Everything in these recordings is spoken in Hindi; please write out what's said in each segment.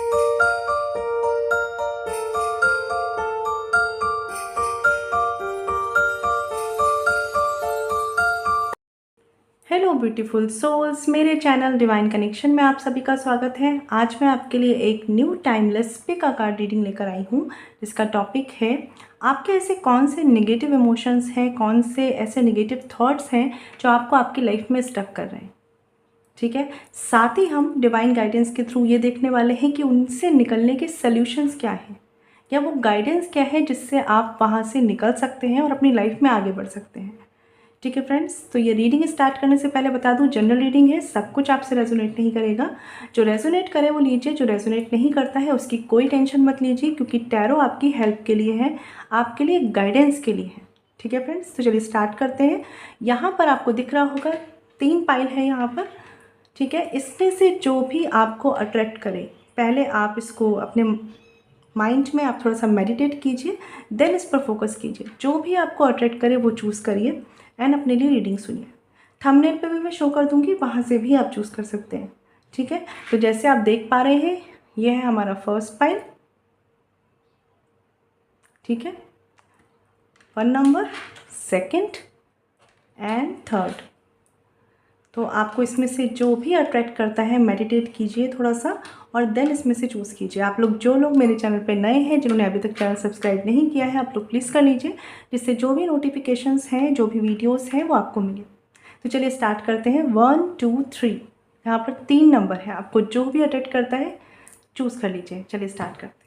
हेलो ब्यूटीफुल सोल्स, मेरे चैनल डिवाइन कनेक्शन में आप सभी का स्वागत है। आज मैं आपके लिए एक न्यू टाइमलेस पिका कार्ड रीडिंग लेकर आई हूँ, जिसका टॉपिक है आपके ऐसे कौन से नेगेटिव इमोशंस हैं, कौन से ऐसे नेगेटिव थॉट्स हैं जो आपको आपकी लाइफ में स्टक कर रहे हैं। ठीक है, साथ ही हम डिवाइन गाइडेंस के थ्रू ये देखने वाले हैं कि उनसे निकलने के सल्यूशंस क्या हैं, या वो गाइडेंस क्या है जिससे आप वहाँ से निकल सकते हैं और अपनी लाइफ में आगे बढ़ सकते हैं। ठीक है फ्रेंड्स, तो ये रीडिंग स्टार्ट करने से पहले बता दूं, जनरल रीडिंग है, सब कुछ आपसे रेजोनेट नहीं करेगा। जो रेजोनेट करे वो लीजिए, जो रेजोनेट नहीं करता है उसकी कोई टेंशन मत लीजिए, क्योंकि टैरो आपकी हेल्प के लिए है, आपके लिए गाइडेंस के लिए है। ठीक है फ्रेंड्स, तो चलिए स्टार्ट करते हैं। यहाँ पर आपको दिख रहा होगा 3 पाइल है यहाँ पर। ठीक है, इसमें से जो भी आपको अट्रैक्ट करे, पहले आप इसको अपने माइंड में आप थोड़ा सा मेडिटेट कीजिए, देन इस पर फोकस कीजिए। जो भी आपको अट्रैक्ट करे वो चूज़ करिए एंड अपने लिए रीडिंग सुनिए। थंबनेल पे भी मैं शो कर दूंगी, वहाँ से भी आप चूज़ कर सकते हैं। ठीक है, तो जैसे आप देख पा रहे हैं, ये है हमारा फर्स्ट पाइल। ठीक है, 1 नंबर, सेकंड एंड थर्ड। तो आपको इसमें से जो भी अट्रैक्ट करता है मेडिटेट कीजिए थोड़ा सा, और देन इसमें से चूज़ कीजिए। आप लोग, जो लोग मेरे चैनल पे नए हैं, जिन्होंने अभी तक चैनल सब्सक्राइब नहीं किया है, आप लोग प्लीज़ कर लीजिए, जिससे जो भी नोटिफिकेशंस हैं, जो भी वीडियोस हैं, वो आपको मिले। तो चलिए स्टार्ट करते हैं। 1 2 3, यहाँ पर 3 नंबर है। आपको जो भी अट्रैक्ट करता है चूज़ कर लीजिए। चलिए स्टार्ट करते हैं।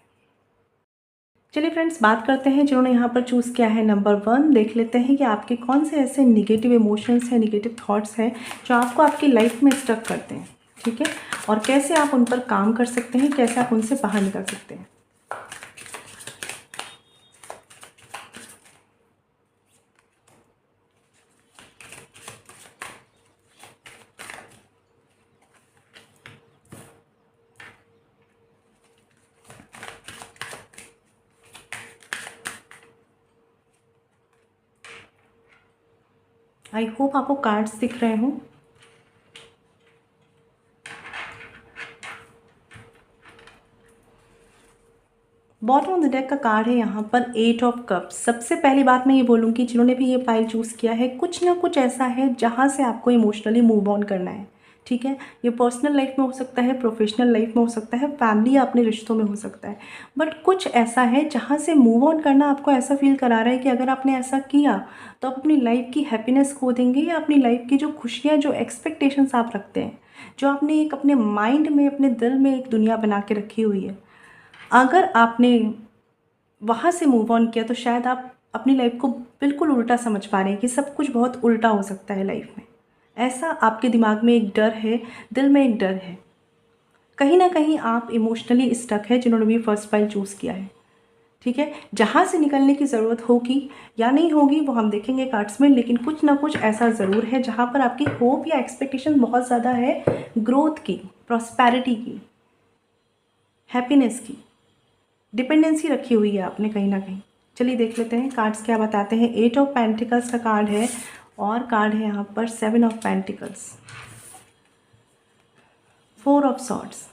चलिए फ्रेंड्स, बात करते हैं जिन्होंने यहाँ पर चूज़ किया है नंबर 1। देख लेते हैं कि आपके कौन से ऐसे निगेटिव इमोशंस हैं, निगेटिव थॉट्स हैं जो आपको आपकी लाइफ में स्टक करते हैं। ठीक है, और कैसे आप उन पर काम कर सकते हैं, कैसे आप उनसे बाहर निकल सकते हैं। आई होप आपको कार्ड्स दिख रहे हों। बॉटम ऑफ द डेक का कार्ड है यहाँ पर 8 ऑफ कप्स। सबसे पहली बात मैं ये बोलूँगी, जिन्होंने भी ये पाइल चूज़ किया है, कुछ ना कुछ ऐसा है जहाँ से आपको इमोशनली मूव ऑन करना है। ठीक है, ये पर्सनल लाइफ में हो सकता है, प्रोफेशनल लाइफ में हो सकता है, फैमिली या अपने रिश्तों में हो सकता है, बट कुछ ऐसा है जहाँ से मूव ऑन करना आपको ऐसा फील करा रहा है कि अगर आपने ऐसा किया तो आप अपनी लाइफ की हैप्पीनेस खो देंगे, या अपनी लाइफ की जो खुशियाँ, जो एक्सपेक्टेशंस आप रखते हैं, जो आपने एक अपने माइंड में, अपने दिल में एक दुनिया बना के रखी हुई है, अगर आपने वहाँ से मूव ऑन किया तो शायद आप अपनी लाइफ को बिल्कुल उल्टा समझ पा रहे हैं कि सब कुछ बहुत उल्टा हो सकता है लाइफ में। ऐसा आपके दिमाग में एक डर है, दिल में एक डर है। कहीं ना कहीं आप इमोशनली स्टक है, जिन्होंने भी फर्स्ट पाइल चूज़ किया है। ठीक है, जहाँ से निकलने की ज़रूरत होगी या नहीं होगी वो हम देखेंगे कार्ड्स में, लेकिन कुछ ना कुछ ऐसा ज़रूर है जहाँ पर आपकी होप या एक्सपेक्टेशन बहुत ज़्यादा है, ग्रोथ की, प्रॉस्पेरिटी की, हैप्पीनेस की, डिपेंडेंसी रखी हुई है आपने कहीं ना कहीं। चलिए देख लेते हैं कार्ड्स क्या बताते हैं। 8 ऑफ पेंटिकल्स का कार्ड है, और कार्ड है यहाँ पर 7 ऑफ पेंटिकल्स, 4 ऑफ सॉर्ड्स।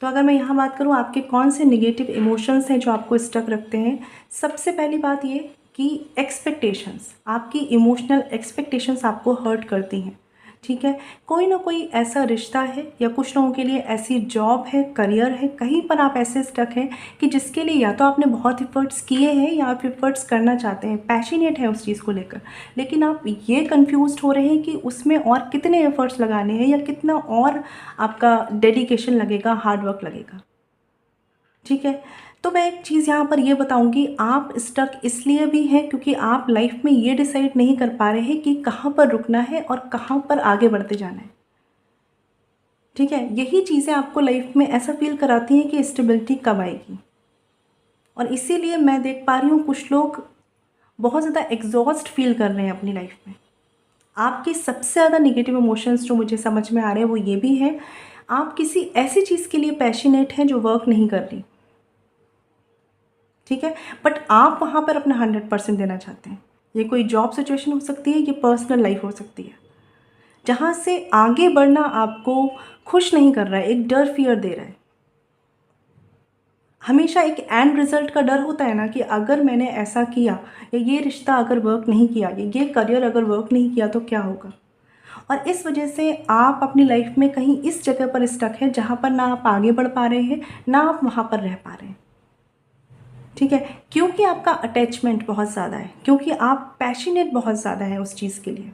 तो अगर मैं यहाँ बात करूँ आपके कौन से निगेटिव इमोशंस हैं जो आपको स्टक रखते हैं, सबसे पहली बात ये कि एक्सपेक्टेशंस, आपकी इमोशनल एक्सपेक्टेशंस आपको हर्ट करती हैं। ठीक है, कोई ना कोई ऐसा रिश्ता है, या कुछ लोगों के लिए ऐसी जॉब है, करियर है, कहीं पर आप ऐसे स्टक हैं कि जिसके लिए या तो आपने बहुत एफर्ट्स किए हैं, या आप एफर्ट्स करना चाहते हैं, पैशनेट है उस चीज़ को लेकर, लेकिन आप ये कंफ्यूज्ड हो रहे हैं कि उसमें और कितने एफर्ट्स लगाने हैं, या कितना और आपका डेडिकेशन लगेगा, हार्ड वर्क लगेगा। ठीक है, तो मैं एक चीज़ यहाँ पर ये बताऊँगी, आप स्टक इसलिए भी हैं क्योंकि आप लाइफ में ये डिसाइड नहीं कर पा रहे हैं कि कहाँ पर रुकना है और कहाँ पर आगे बढ़ते जाना है। ठीक है, यही चीज़ें आपको लाइफ में ऐसा फील कराती हैं कि स्टेबिलिटी कब आएगी, और इसीलिए मैं देख पा रही हूँ कुछ लोग बहुत ज़्यादा एग्जॉस्ट फील कर रहे हैं अपनी लाइफ में। आपके सबसे ज़्यादा निगेटिव इमोशंस जो मुझे समझ में आ रहे हैं वो ये भी हैं, आप किसी ऐसी चीज़ के लिए पैशनेट हैं जो वर्क नहीं कर रही। ठीक है, बट आप वहाँ पर अपना 100% देना चाहते हैं। ये कोई जॉब सिचुएशन हो सकती है, ये पर्सनल लाइफ हो सकती है, जहाँ से आगे बढ़ना आपको खुश नहीं कर रहा है, एक डर, फियर दे रहा है। हमेशा एक एंड रिजल्ट का डर होता है ना कि अगर मैंने ऐसा किया या ये रिश्ता अगर वर्क नहीं किया या ये करियर अगर वर्क नहीं किया तो क्या होगा। और इस वजह से आप अपनी लाइफ में कहीं इस जगह पर स्टक हैं जहाँ पर ना आप आगे बढ़ पा रहे हैं ना आप वहाँ पर रह पा रहे हैं। ठीक है, क्योंकि आपका अटैचमेंट बहुत ज़्यादा है, क्योंकि आप पैशनेट बहुत ज़्यादा हैं उस चीज़ के लिए।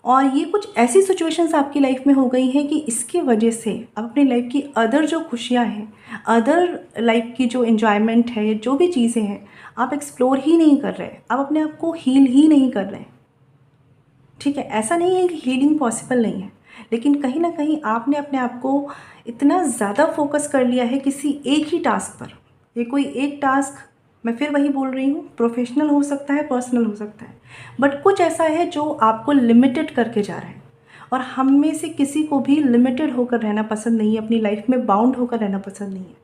और ये कुछ ऐसी सिचुएशंस आपकी लाइफ में हो गई हैं कि इसकी वजह से आप अपनी लाइफ की अदर जो खुशियाँ हैं, अदर लाइफ की जो एन्जॉयमेंट है, जो भी चीज़ें हैं, आप एक्सप्लोर ही नहीं कर रहे, आप अपने आप को हील ही नहीं कर रहे। ठीक है, ऐसा नहीं है कि हीलिंग पॉसिबल नहीं है, लेकिन कहीं ना कहीं आपने अपने आप को इतना ज़्यादा फोकस कर लिया है किसी एक ही टास्क पर। ये कोई एक टास्क, मैं फिर वही बोल रही हूँ, प्रोफेशनल हो सकता है, पर्सनल हो सकता है, बट कुछ ऐसा है जो आपको लिमिटेड करके जा रहा है। और हम में से किसी को भी लिमिटेड होकर रहना पसंद नहीं है, अपनी लाइफ में बाउंड होकर रहना पसंद नहीं है।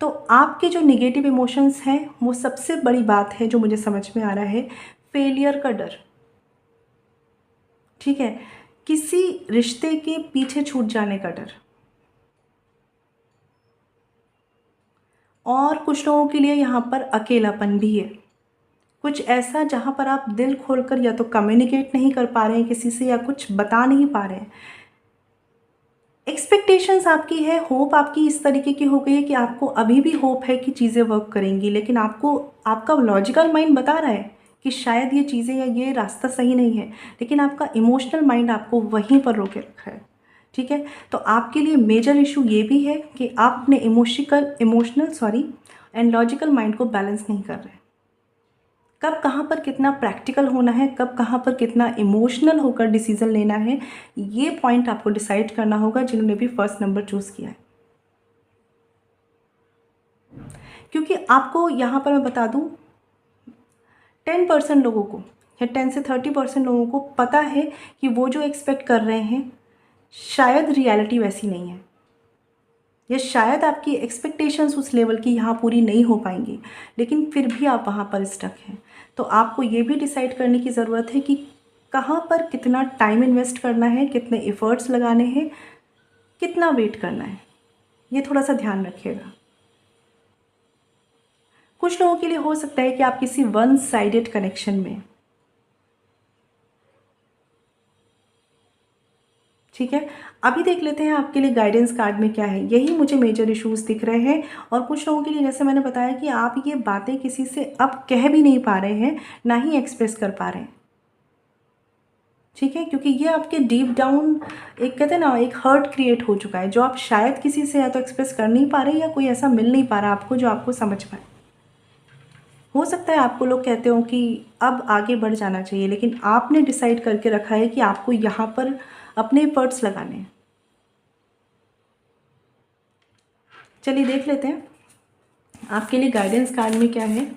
तो आपके जो निगेटिव इमोशंस हैं वो सबसे बड़ी बात है जो मुझे समझ में आ रहा है, फेलियर का डर। ठीक है, किसी रिश्ते के पीछे छूट जाने का डर। और कुछ लोगों के लिए यहाँ पर अकेलापन भी है, कुछ ऐसा जहाँ पर आप दिल खोलकर या तो कम्युनिकेट नहीं कर पा रहे हैं किसी से या कुछ बता नहीं पा रहे हैं। एक्सपेक्टेशंस आपकी है, होप आपकी इस तरीके की हो गई है कि आपको अभी भी होप है कि चीज़ें वर्क करेंगी, लेकिन आपको आपका लॉजिकल माइंड बता रहा है कि शायद ये चीज़ें या ये रास्ता सही नहीं है, लेकिन आपका इमोशनल माइंड आपको वहीं पर रोके रखा है। ठीक है, तो आपके लिए मेजर इशू ये भी है कि आप अपने इमोशनल एंड लॉजिकल माइंड को बैलेंस नहीं कर रहे। कब कहाँ पर कितना प्रैक्टिकल होना है, कब कहाँ पर कितना इमोशनल होकर डिसीज़न लेना है, ये पॉइंट आपको डिसाइड करना होगा जिन्होंने भी फर्स्ट नंबर चूज़ किया है। क्योंकि आपको यहाँ पर मैं बता दूँ, 10% लोगों को या 10 से 30% लोगों को पता है कि वो जो एक्सपेक्ट कर रहे हैं शायद रियलिटी वैसी नहीं है, या शायद आपकी एक्सपेक्टेशंस उस लेवल की यहाँ पूरी नहीं हो पाएंगी, लेकिन फिर भी आप वहाँ पर स्टक हैं। तो आपको ये भी डिसाइड करने की ज़रूरत है कि कहाँ पर कितना टाइम इन्वेस्ट करना है, कितने एफ़र्ट्स लगाने हैं, कितना वेट करना है, ये थोड़ा सा ध्यान रखिएगा। कुछ लोगों के लिए हो सकता है कि आप किसी वन साइडेड कनेक्शन में, ठीक है। अभी देख लेते हैं आपके लिए गाइडेंस कार्ड में क्या है। यही मुझे मेजर इश्यूज़ दिख रहे हैं। और कुछ लोगों के लिए जैसे मैंने बताया कि आप ये बातें किसी से अब कह भी नहीं पा रहे हैं, ना ही एक्सप्रेस कर पा रहे हैं। ठीक है, क्योंकि ये आपके डीप डाउन एक कहते हैं ना, एक हर्ट क्रिएट हो चुका है जो आप शायद किसी से या तो एक्सप्रेस कर नहीं पा रहे या कोई ऐसा मिल नहीं पा रहा आपको जो आपको समझ पाए। हो सकता है आपको लोग कहते हो कि अब आगे बढ़ जाना चाहिए, लेकिन आपने डिसाइड करके रखा है कि आपको यहाँ पर अपने एफर्ट्स लगाने हैं। चलिए देख लेते हैं आपके लिए गाइडेंस कार्ड में क्या है।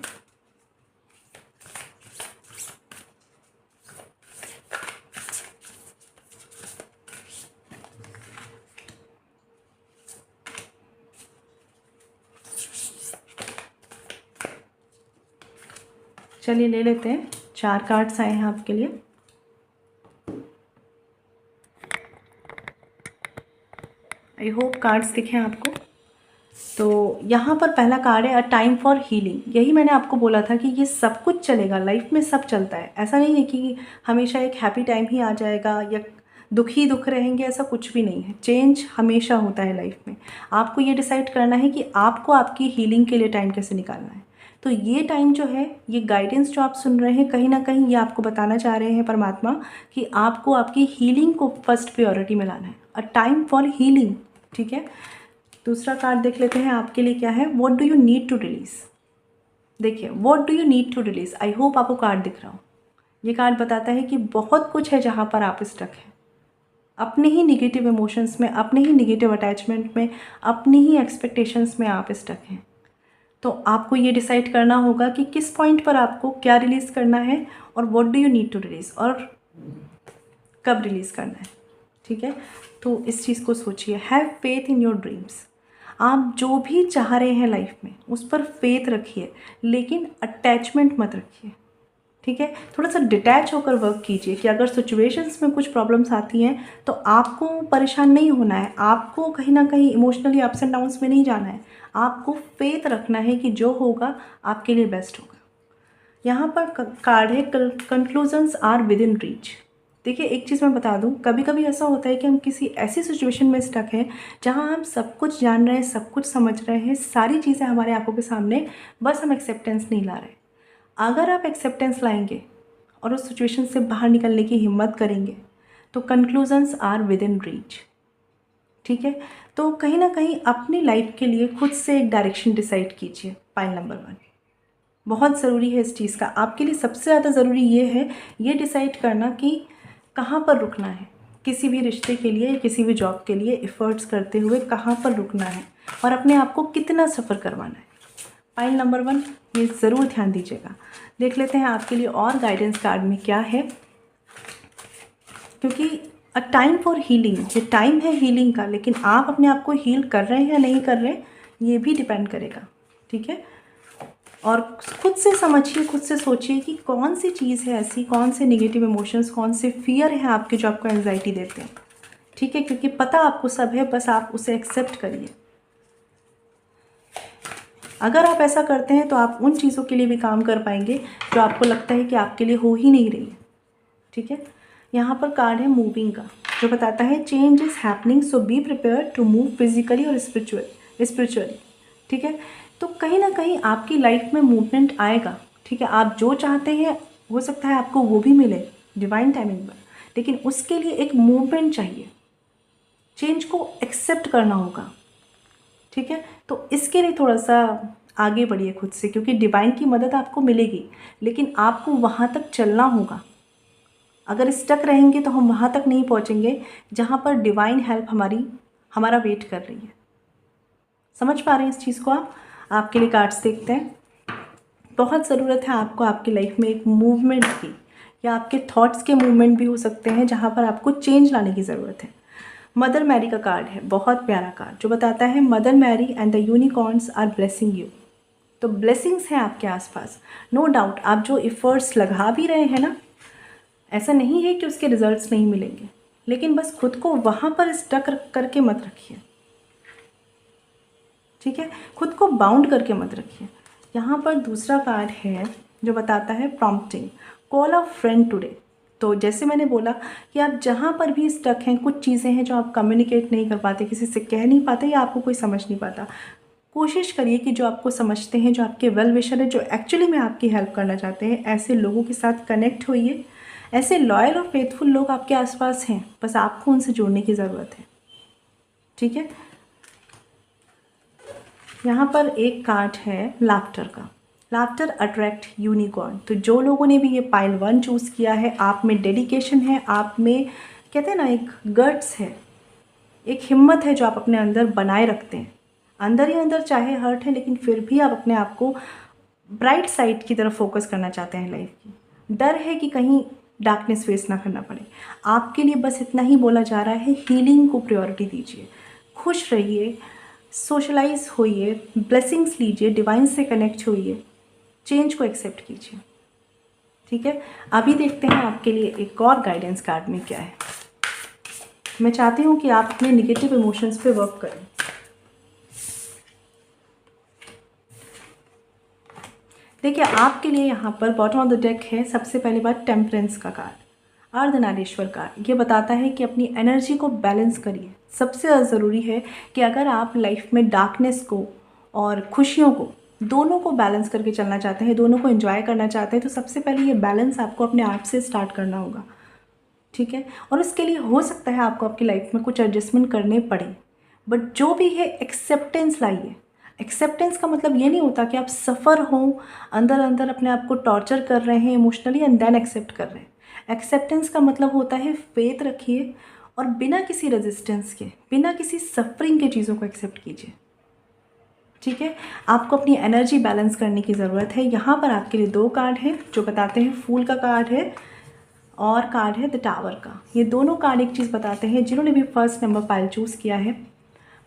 चलिए ले लेते हैं, 4 कार्ड्स आए हैं आपके लिए। आई होप कार्ड्स दिखें आपको। तो यहाँ पर पहला कार्ड है अ टाइम फॉर हीलिंग। यही मैंने आपको बोला था कि ये सब कुछ चलेगा, लाइफ में सब चलता है। ऐसा नहीं है कि हमेशा एक हैप्पी टाइम ही आ जाएगा या दुख ही दुख रहेंगे, ऐसा कुछ भी नहीं है। चेंज हमेशा होता है लाइफ में। आपको ये डिसाइड करना है कि आपको आपकी हीलिंग के लिए टाइम कैसे निकालना है। तो ये टाइम जो है, ये गाइडेंस जो आप सुन रहे हैं, कहीं ना कहीं ये आपको बताना चाह रहे हैं परमात्मा कि आपको आपकी हीलिंग को फर्स्ट प्रायोरिटी में लाना है। A time for healing. ठीक है, दूसरा कार्ड देख लेते हैं आपके लिए क्या है। What do you need to release. देखिए, what do you need to release. I hope आपको कार्ड दिख रहा हो। ये कार्ड बताता है कि बहुत कुछ है जहाँ पर आप स्टक हैं, अपने ही निगेटिव इमोशंस में, अपने ही निगेटिव अटैचमेंट में, अपनी ही एक्सपेक्टेशंस में आप स्टक हैं। तो आपको ये डिसाइड करना होगा कि किस पॉइंट पर आपको क्या रिलीज़ करना है और what do you need to release, और कब रिलीज़ करना है। ठीक है, तो इस चीज़ को सोचिए। Have faith in your dreams. आप जो भी चाह रहे हैं लाइफ में उस पर फेथ रखिए, लेकिन अटैचमेंट मत रखिए। ठीक है, थोड़ा सा डिटैच होकर वर्क कीजिए कि अगर सिचुएशंस में कुछ प्रॉब्लम्स आती हैं तो आपको परेशान नहीं होना है, आपको कहीं ना कहीं इमोशनली अप्स एंड डाउन्स में नहीं जाना है, आपको फेथ रखना है कि जो होगा आपके लिए बेस्ट होगा। यहाँ पर कार्ड है conclusions are within reach. देखिए एक चीज़ मैं बता दूँ, कभी कभी ऐसा होता है कि हम किसी ऐसी सिचुएशन में स्टक हैं जहाँ हम सब कुछ जान रहे हैं, सब कुछ समझ रहे हैं, सारी चीज़ें हमारे आंखों के सामने, बस हम एक्सेप्टेंस नहीं ला रहे। अगर आप एक्सेप्टेंस लाएंगे और उस सिचुएशन से बाहर निकलने की हिम्मत करेंगे तो conclusions are within reach. ठीक है, तो कहीं ना कहीं अपनी लाइफ के लिए खुद से एक डायरेक्शन डिसाइड कीजिए। पाइल नंबर 1 बहुत ज़रूरी है इस चीज़ का, आपके लिए सबसे ज़्यादा ज़रूरी ये है, ये डिसाइड करना कि कहाँ पर रुकना है किसी भी रिश्ते के लिए, किसी भी जॉब के लिए एफ़र्ट्स करते हुए कहाँ पर रुकना है और अपने आप को कितना सफ़र करवाना है। पाइल नंबर 1 ये ज़रूर ध्यान दीजिएगा। देख लेते हैं आपके लिए और गाइडेंस कार्ड में क्या है, क्योंकि अ टाइम फॉर हीलिंग, ये टाइम है हीलिंग का, लेकिन आप अपने आप को हील कर रहे हैं या नहीं कर रहे ये भी डिपेंड करेगा। ठीक है, और खुद से समझिए, खुद से सोचिए कि कौन सी चीज़ है ऐसी, कौन से नेगेटिव इमोशंस, कौन से फियर हैं आपके जो आपको एंजाइटी देते हैं। ठीक है, क्योंकि पता आपको सब है, बस आप उसे एक्सेप्ट करिए। अगर आप ऐसा करते हैं तो आप उन चीज़ों के लिए भी काम कर पाएंगे जो आपको लगता है कि आपके लिए हो ही नहीं रही है। ठीक है, यहाँ पर कार्ड है मूविंग का, जो बताता है change is happening, so be prepare to move physically और स्पिरिचुअली। ठीक है, तो कहीं ना कहीं आपकी लाइफ में मूवमेंट आएगा। ठीक है, आप जो चाहते हैं हो सकता है आपको वो भी मिले डिवाइन टाइमिंग पर, लेकिन उसके लिए एक मूवमेंट चाहिए, चेंज को एक्सेप्ट करना होगा। ठीक है, तो इसके लिए थोड़ा सा आगे बढ़िए खुद से, क्योंकि डिवाइन की मदद आपको मिलेगी, लेकिन आपको वहाँ तक चलना होगा। अगर स्टक रहेंगे तो हम वहाँ तक नहीं पहुँचेंगे जहाँ पर डिवाइन हेल्प हमारा वेट कर रही है। समझ पा रहे हैं इस चीज़ को आप? आपके लिए कार्ड्स देखते हैं। बहुत ज़रूरत है आपको आपकी लाइफ में एक मूवमेंट की, या आपके थॉट्स के मूवमेंट भी हो सकते हैं जहाँ पर आपको चेंज लाने की ज़रूरत है। मदर मैरी का कार्ड है, बहुत प्यारा कार्ड, जो बताता है Mother Mary and the unicorns are blessing you. तो ब्लेसिंग्स हैं आपके आसपास, नो डाउट। आप जो एफर्ट्स लगा भी रहे हैं ना, ऐसा नहीं है कि उसके रिजल्ट्स नहीं मिलेंगे, लेकिन बस खुद को वहाँ पर स्टक करके मत रखिए। ठीक है, खुद को बाउंड करके मत रखिए। यहाँ पर दूसरा कार्ड है जो बताता है प्रॉम्प्टिंग, कॉल अ फ्रेंड टुडे। तो जैसे मैंने बोला कि आप जहाँ पर भी स्टक हैं, कुछ चीज़ें हैं जो आप कम्युनिकेट नहीं कर पाते, किसी से कह नहीं पाते, या आपको कोई समझ नहीं पाता, कोशिश करिए कि जो आपको समझते हैं, जो आपके वेल विशर है, जो एक्चुअली में आपकी हेल्प करना चाहते हैं, ऐसे लोगों के साथ कनेक्ट होइए। ऐसे लॉयल और फेथफुल लोग आपके आसपास हैं, बस आपको उनसे जुड़ने की ज़रूरत है। ठीक है, यहाँ पर एक कार्ड है लाफ्टर का, लाफ्टर अट्रैक्ट यूनिकॉर्न। तो जो लोगों ने भी ये पाइल 1 चूज़ किया है, आप में डेडिकेशन है, आप में कहते हैं ना एक गट्स है, एक हिम्मत है जो आप अपने अंदर बनाए रखते हैं। अंदर ही अंदर चाहे हर्ट है, लेकिन फिर भी आप अपने आप को ब्राइट साइड की तरफ फोकस करना चाहते हैं लाइफ की। डर है कि कहीं डार्कनेस फेस ना करना पड़े। आपके लिए बस इतना ही बोला जा रहा है, हीलिंग को प्रायोरिटी दीजिए, खुश रहिए, सोशलाइज होइए, ब्लेसिंग्स लीजिए, डिवाइन से कनेक्ट होइए, चेंज को एक्सेप्ट कीजिए। ठीक है, अभी देखते हैं आपके लिए एक और गाइडेंस कार्ड में क्या है। मैं चाहती हूँ कि आप अपने निगेटिव इमोशंस पे वर्क करें। देखिए आपके लिए यहाँ पर बॉटम ऑफ द डेक है, सबसे पहली बात टेम्परेंस का कार्ड, अर्धनारीश्वर कार्ड। ये बताता है कि अपनी एनर्जी को बैलेंस करिए। सबसे ज़्यादा ज़रूरी है कि अगर आप लाइफ में डार्कनेस को और खुशियों को, दोनों को बैलेंस करके चलना चाहते हैं, दोनों को एंजॉय करना चाहते हैं, तो सबसे पहले ये बैलेंस आपको अपने आप से स्टार्ट करना होगा। ठीक है, और उसके लिए हो सकता है आपको आपकी लाइफ में कुछ एडजस्टमेंट करने पड़े, बट जो भी है एक्सेप्टेंस लाइए। एक्सेप्टेंस का मतलब ये नहीं होता कि आप सफ़र हों, अंदर अंदर अपने आप को टॉर्चर कर रहे हैं इमोशनली एंड देन एक्सेप्ट कर रहे हैं। एक्सेप्टेंस का मतलब होता है फेथ रखिए और बिना किसी रेजिस्टेंस के, बिना किसी सफरिंग के चीज़ों को एक्सेप्ट कीजिए। ठीक है, आपको अपनी एनर्जी बैलेंस करने की ज़रूरत है। यहाँ पर आपके लिए 2 कार्ड हैं जो बताते हैं, फूल का कार्ड है और कार्ड है द टावर का। ये दोनों कार्ड एक चीज़ बताते हैं, जिन्होंने भी फर्स्ट नंबर पाइल चूज़ किया है,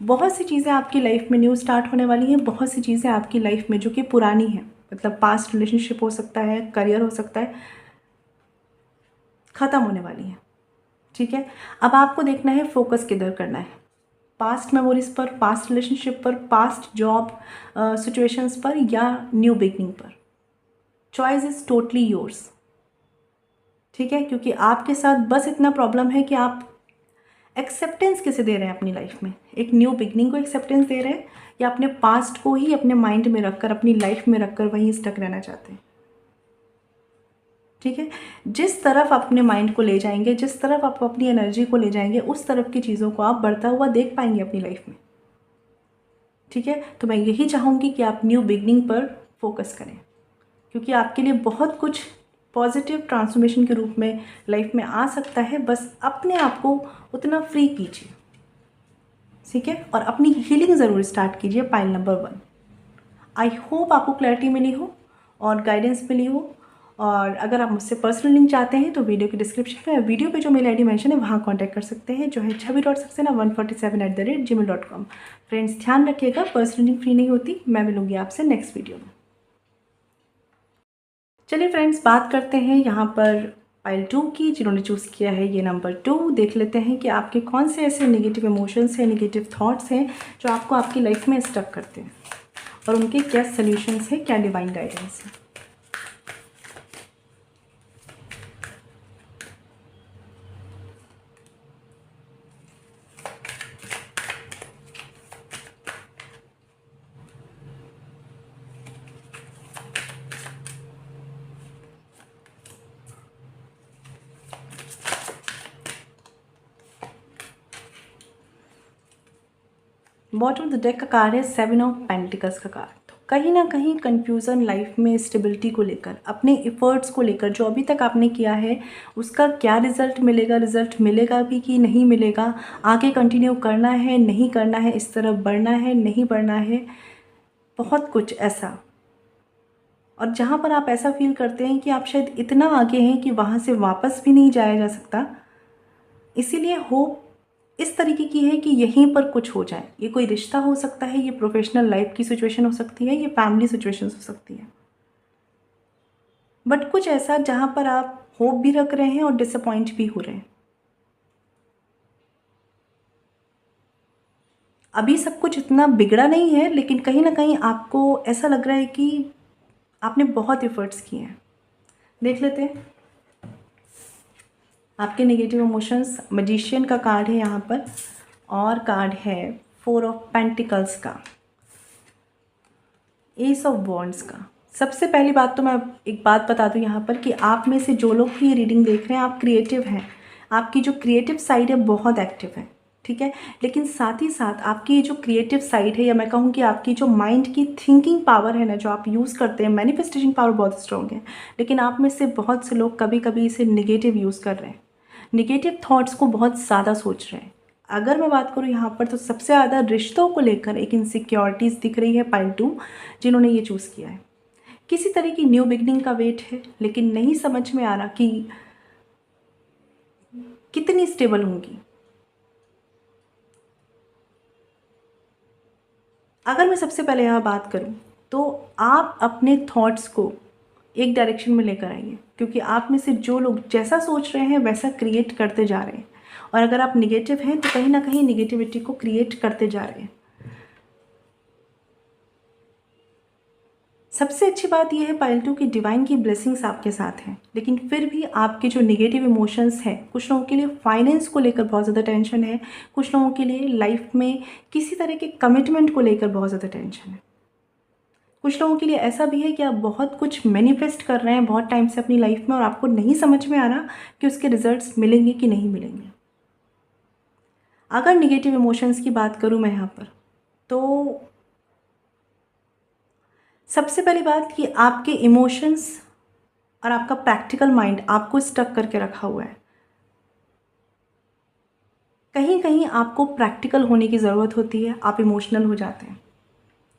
बहुत सी चीज़ें आपकी लाइफ में न्यू स्टार्ट होने वाली हैं, बहुत सी चीज़ें आपकी लाइफ में जो कि पुरानी हैं, मतलब पास्ट रिलेशनशिप हो सकता है, करियर हो सकता है, ख़त्म होने वाली है। ठीक है, अब आपको देखना है फोकस किधर करना है, पास्ट मेमोरीज पर, पास्ट रिलेशनशिप पर, पास्ट जॉब सिचुएशंस पर, या न्यू बिगनिंग पर। Choice is totally yours. ठीक है, क्योंकि आपके साथ बस इतना प्रॉब्लम है कि आप एक्सेप्टेंस किसे दे रहे हैं अपनी लाइफ में, एक न्यू बिगनिंग को एक्सेप्टेंस दे रहे हैं या अपने पास्ट को ही अपने माइंड में रखकर, अपनी लाइफ में रखकर वहीं स्टक रहना चाहते हैं। ठीक है, जिस तरफ आप अपने माइंड को ले जाएंगे, जिस तरफ आप अपनी एनर्जी को ले जाएंगे, उस तरफ की चीज़ों को आप बढ़ता हुआ देख पाएंगे अपनी लाइफ में। ठीक है, तो मैं यही चाहूँगी कि आप न्यू बिगनिंग पर फोकस करें, क्योंकि आपके लिए बहुत कुछ पॉजिटिव ट्रांसफॉर्मेशन के रूप में लाइफ में आ सकता है। बस अपने आप को उतना फ्री कीजिए। ठीक है, और अपनी हीलिंग ज़रूर स्टार्ट कीजिए। Pile number 1। आई होप आपको क्लैरिटी मिली हो और गाइडेंस मिली हो। और अगर आप मुझसे पर्सनल लिंक चाहते हैं तो वीडियो के डिस्क्रिप्शन में, वीडियो पे जो मेल आईडी मेंशन है वहाँ कांटेक्ट कर सकते हैं, जो है chhavi.saxena147@gmail.com। फ्रेंड्स, ध्यान रखिएगा, पर्सनल लिंक फ्री नहीं होती। मैं मिलूंगी आपसे नेक्स्ट वीडियो में। चलिए फ्रेंड्स, बात करते हैं यहाँ पर पाइल 2 की, जिन्होंने चूज़ किया है ये नंबर 2। देख लेते हैं कि आपके कौन से ऐसे नेगेटिव इमोशंस हैं, नेगेटिव थॉट्स हैं जो आपको आपकी लाइफ में स्टक करते हैं, और उनके क्या सल्यूशंस हैं, क्या डिवाइन गाइडेंस है। बॉटम ऑफ द डेक का कार्ड है 7 ऑफ पेंटिकल्स का कार्ड। तो कहीं ना कहीं कंफ्यूजन लाइफ में, स्टेबिलिटी को लेकर, अपने एफर्ट्स को लेकर, जो अभी तक आपने किया है उसका क्या रिजल्ट मिलेगा, रिजल्ट मिलेगा भी कि नहीं मिलेगा, आगे कंटिन्यू करना है नहीं करना है, इस तरफ बढ़ना है नहीं बढ़ना है, बहुत कुछ ऐसा। और जहाँ पर आप ऐसा फील करते हैं कि आप शायद इतना आगे हैं कि वहाँ से वापस भी नहीं जाया जा सकता, इसीलिए होप इस तरीके की है कि यहीं पर कुछ हो जाए। ये कोई रिश्ता हो सकता है, ये प्रोफेशनल लाइफ की सिचुएशन हो सकती है, ये फैमिली सिचुएशन हो सकती है, बट कुछ ऐसा जहाँ पर आप होप भी रख रहे हैं और डिसअपॉइंट भी हो रहे हैं। अभी सब कुछ इतना बिगड़ा नहीं है, लेकिन कहीं ना कहीं आपको ऐसा लग रहा है कि आपने बहुत एफर्ट्स किए हैं। देख लेते हैं आपके नेगेटिव इमोशंस। मैजिशियन का कार्ड है यहाँ पर, और कार्ड है 4 ऑफ पेंटिकल्स का, एस ऑफ वॉन्ड्स का। सबसे पहली बात तो मैं एक बात बता दूँ यहाँ पर कि आप में से जो लोग भी ये रीडिंग देख रहे हैं, आप क्रिएटिव हैं, आपकी जो क्रिएटिव साइड है बहुत एक्टिव है। ठीक है, लेकिन साथ ही साथ आपकी ये जो क्रिएटिव साइड है, या मैं कहूँ कि आपकी जो माइंड की थिंकिंग पावर है ना, जो आप यूज़ करते हैं, मैनिफेस्टेशन पावर बहुत स्ट्रॉन्ग है, लेकिन आप में से बहुत से लोग कभी कभी इसे निगेटिव यूज़ कर रहे हैं, निगेटिव थॉट्स को बहुत ज़्यादा सोच रहे हैं। अगर मैं बात करूँ यहाँ पर तो सबसे ज़्यादा रिश्तों को लेकर एक इनसिक्योरिटीज़ दिख रही है पाइल 2 जिन्होंने ये चूज़ किया है। किसी तरह की न्यू बिगनिंग का वेट है, लेकिन नहीं समझ में आ रहा कि कितनी स्टेबल होंगी। अगर मैं सबसे पहले यहाँ बात करूँ तो आप अपने थॉट्स को एक डायरेक्शन में लेकर आइए, क्योंकि आप में से जो लोग जैसा सोच रहे हैं वैसा क्रिएट करते जा रहे हैं, और अगर आप निगेटिव हैं तो कहीं ना कहीं निगेटिविटी को क्रिएट करते जा रहे हैं। सबसे अच्छी बात यह है पाइल 2 की डिवाइन की ब्लेसिंग्स आपके साथ हैं, लेकिन फिर भी आपके जो नेगेटिव इमोशंस हैं, कुछ लोगों के लिए फाइनेंस को लेकर बहुत ज़्यादा टेंशन है, कुछ लोगों के लिए लाइफ में किसी तरह के कमिटमेंट को लेकर बहुत ज़्यादा टेंशन है, कुछ लोगों के लिए ऐसा भी है कि आप बहुत कुछ मैनिफेस्ट कर रहे हैं बहुत टाइम से अपनी लाइफ में, और आपको नहीं समझ में आ रहा कि उसके रिजल्ट्स मिलेंगे कि नहीं मिलेंगे। अगर निगेटिव इमोशंस की बात करूँ मैं यहाँ पर, तो सबसे पहली बात कि आपके इमोशंस और आपका प्रैक्टिकल माइंड आपको स्टक करके रखा हुआ है। कहीं कहीं आपको प्रैक्टिकल होने की ज़रूरत होती है, आप इमोशनल हो जाते हैं।